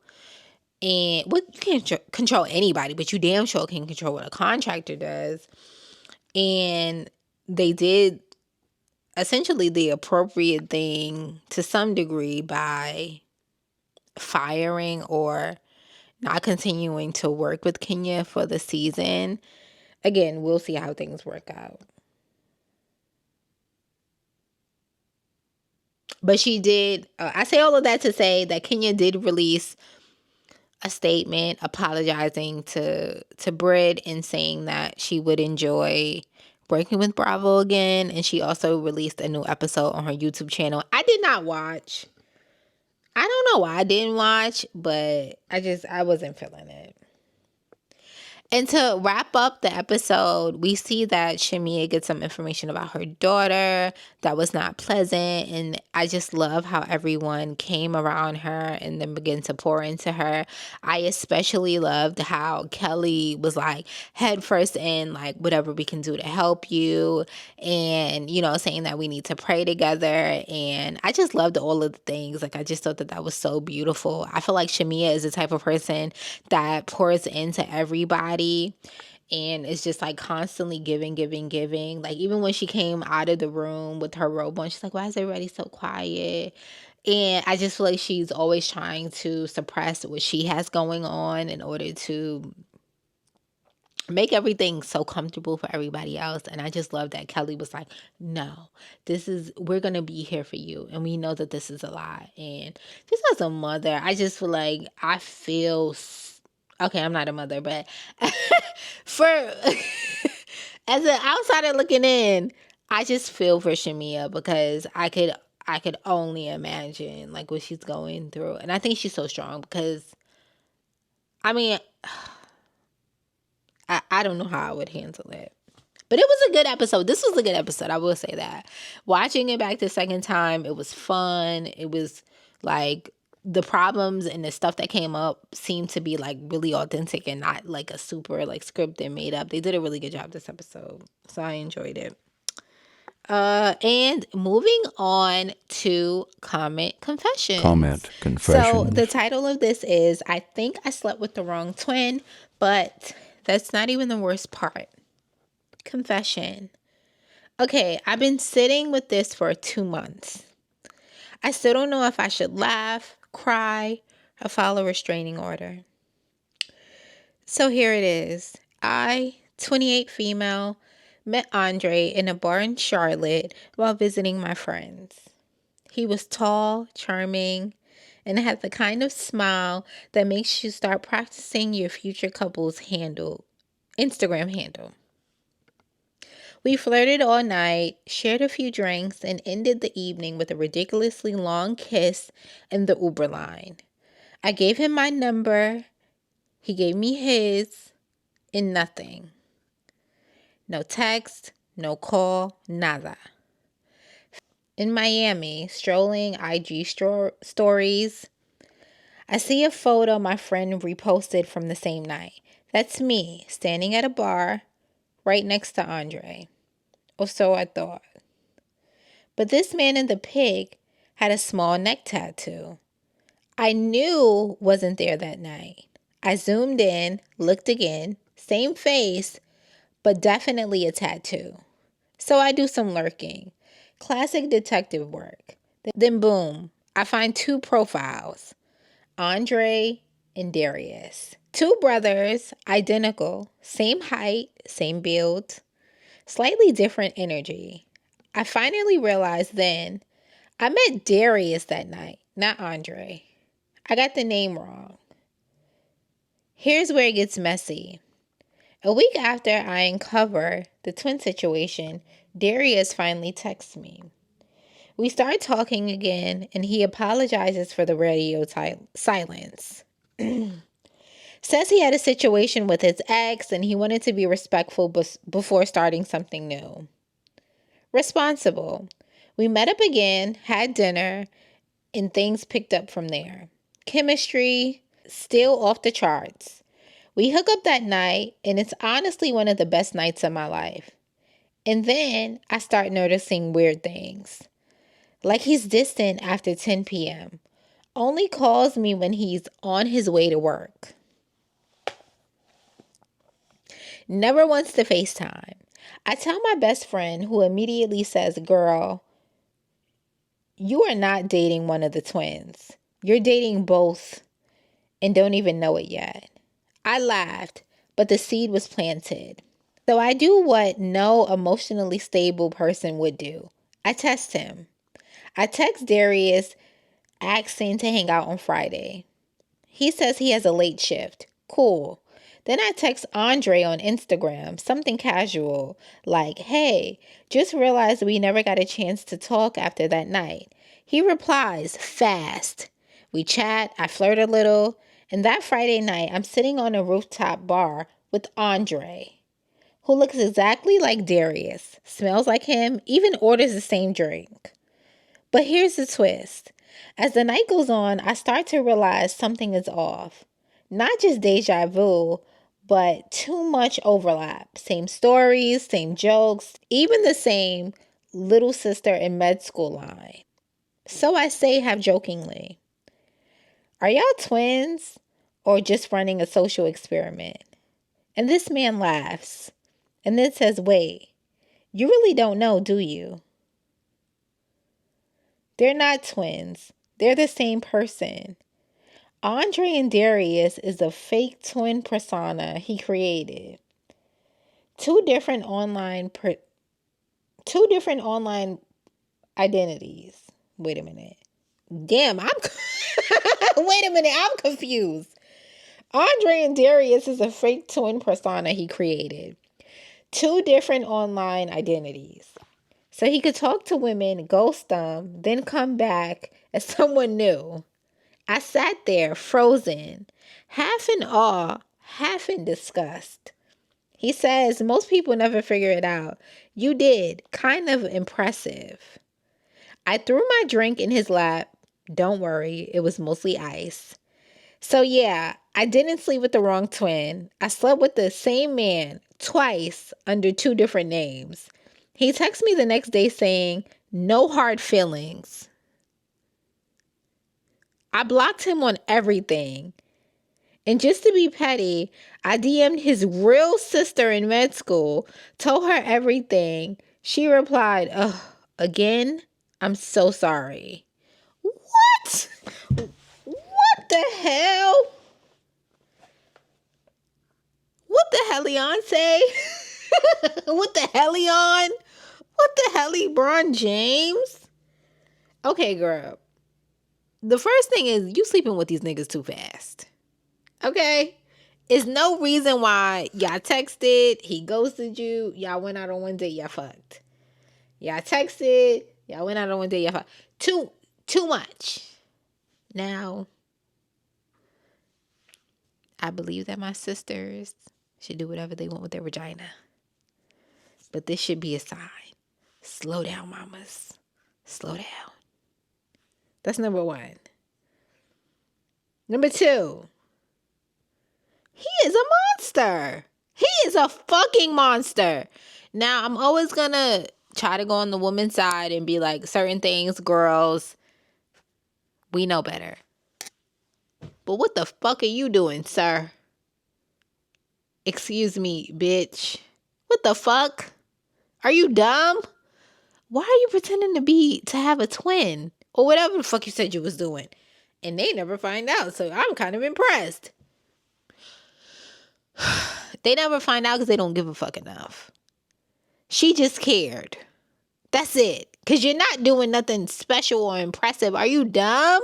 And you can't control anybody, but you damn sure can control what a contractor does. And they did essentially the appropriate thing to some degree by firing or not continuing to work with Kenya for the season. Again, we'll see how things work out. But she did, I say all of that to say that Kenya did release a statement apologizing to Brit and saying that she would enjoy working with Bravo again. And she also released a new episode on her YouTube channel. I did not watch. I don't know why I didn't watch, but I wasn't feeling it. And to wrap up the episode, we see that Shamia gets some information about her daughter that was not pleasant. And I just love how everyone came around her and then began to pour into her. I especially loved how Kelly was like head first in, like, whatever we can do to help you. And, you know, saying that we need to pray together. And I just loved all of the things. Like, I just thought that was so beautiful. I feel like Shamia is the type of person that pours into everybody. And it's just like constantly giving. Like, even when she came out of the room with her robe on, she's like, why is everybody so quiet? And I just feel like she's always trying to suppress what she has going on in order to make everything so comfortable for everybody else. And I just love that Kelly was like, no, we're going to be here for you. And we know that this is a lie. And just as a mother, I just feel like okay, I'm not a mother, but for as an outsider looking in, I just feel for Shamia because I could only imagine like what she's going through. And I think she's so strong because, I mean, I don't know how I would handle it. But it was a good episode. This was a good episode. I will say that. Watching it back the second time, it was fun. It was like the problems and the stuff that came up seemed to be like really authentic and not like a super like scripted made up. They did a really good job this episode. So I enjoyed it. And moving on to comment confessions. So the title of this is, I think I slept with the wrong twin, but that's not even the worst part. Confession. Okay, I've been sitting with this for 2 months. I still don't know if I should laugh, cry, or file a restraining order. So here it is. I, 28 female, met Andre in a bar in Charlotte while visiting my friends. He was tall, charming, and had the kind of smile that makes you start practicing your future couple's Instagram handle. We flirted all night, shared a few drinks, and ended the evening with a ridiculously long kiss in the Uber line. I gave him my number, he gave me his, and nothing. No text, no call, nada. In Miami, strolling IG stories, I see a photo my friend reposted from the same night. That's me, standing at a bar, right next to Andre. Or so I thought. But this man in the pic had a small neck tattoo. I knew wasn't there that night. I zoomed in, looked again, same face, but definitely a tattoo. So I do some lurking. Classic detective work. Then boom, I find 2 profiles. Andre and Darius. 2 brothers, identical, same height, same build. Slightly different energy. I finally realized then I met Darius that night, not Andre. I got the name wrong. Here's where it gets messy. A week after I uncover the twin situation, Darius finally texts me. We start talking again, and he apologizes for the radio silence. Says he had a situation with his ex and he wanted to be respectful before starting something new. Responsible. We met up again, had dinner, and things picked up from there. Chemistry, still off the charts. We hook up that night, and it's honestly one of the best nights of my life. And then I start noticing weird things. Like he's distant after 10 p.m. Only calls me when he's on his way to work. Never wants to FaceTime. I tell my best friend, who immediately says, girl, you are not dating one of the twins. You're dating both and don't even know it yet. I laughed, but the seed was planted. So I do what no emotionally stable person would do. I test him. I text Darius asking to hang out on Friday. He says he has a late shift. Cool. Then I text Andre on Instagram, something casual, like, hey, just realized we never got a chance to talk after that night. He replies, fast. We chat, I flirt a little, and that Friday night, I'm sitting on a rooftop bar with Andre, who looks exactly like Darius, smells like him, even orders the same drink. But here's the twist. As the night goes on, I start to realize something is off. Not just deja vu, but too much overlap. Same stories, same jokes, even the same little sister in med school line. So I say half jokingly, are y'all twins or just running a social experiment? And this man laughs and then says, wait, you really don't know, do you? They're not twins. They're the same person. Andre and Darius is a fake twin persona he created. Two different online identities. Wait a minute. Damn, wait a minute, I'm confused. Andre and Darius is a fake twin persona he created. Two different online identities. So he could talk to women, ghost them, then come back as someone new. I sat there, frozen, half in awe, half in disgust. He says, most people never figure it out. You did. Kind of impressive. I threw my drink in his lap. Don't worry, it was mostly ice. So yeah, I didn't sleep with the wrong twin. I slept with the same man twice under two different names. He texted me the next day saying, no hard feelings. I blocked him on everything. And just to be petty, I DM'd his real sister in med school, told her everything. She replied, ugh, again? I'm so sorry. What? What the hell? What the hell, say? What the hell, What the hell, LeBron James? Okay, girl. The first thing is you sleeping with these niggas too fast. Okay? It's no reason why y'all texted, he ghosted you, y'all went out on one date, y'all fucked. Y'all texted, y'all went out on one date, y'all fucked. Too much. Now, I believe that my sisters should do whatever they want with their vagina. But this should be a sign. Slow down, mamas. Slow down. That's number one. Number two. He is a monster. He is a fucking monster. Now, I'm always going to try to go on the woman's side and be like, certain things, girls, we know better. But what the fuck are you doing, sir? Excuse me, bitch. What the fuck? Are you dumb? Why are you pretending to have a twin? Or whatever the fuck you said you was doing. And they never find out, so I'm kind of impressed. They never find out because they don't give a fuck enough. She just cared. That's it. Because you're not doing nothing special or impressive. Are you dumb?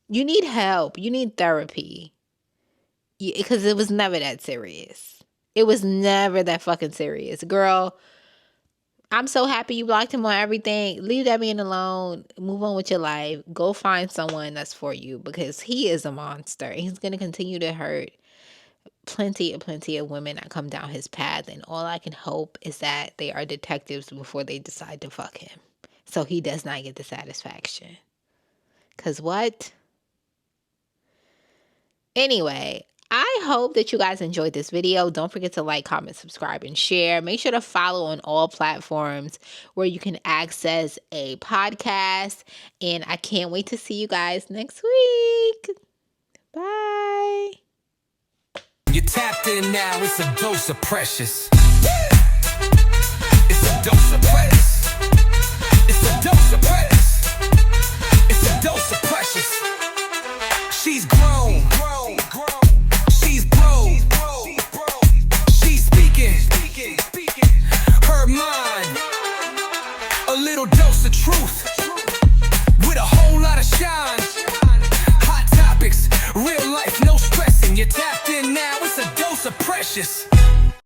You need help. You need therapy. Because it was never that serious. It was never that fucking serious. Girl, I'm so happy you blocked him on everything. Leave that man alone. Move on with your life. Go find someone that's for you because he is a monster. He's going to continue to hurt plenty of women that come down his path. And all I can hope is that they are detectives before they decide to fuck him. So he does not get the satisfaction. Because what? Anyway, I hope that you guys enjoyed this video. Don't forget to like, comment, subscribe, and share. Make sure to follow on all platforms where you can access a podcast. And I can't wait to see you guys next week. Bye. You tapped in now, it's a dose of precious. It's a dose of precious. It's a dose of precious. It's a dose of precious. She's grown. She's broke. She's speaking her mind. A little dose of truth with a whole lot of shine. Hot topics, real life, no stressing. You tapped in now, it's a dose of precious.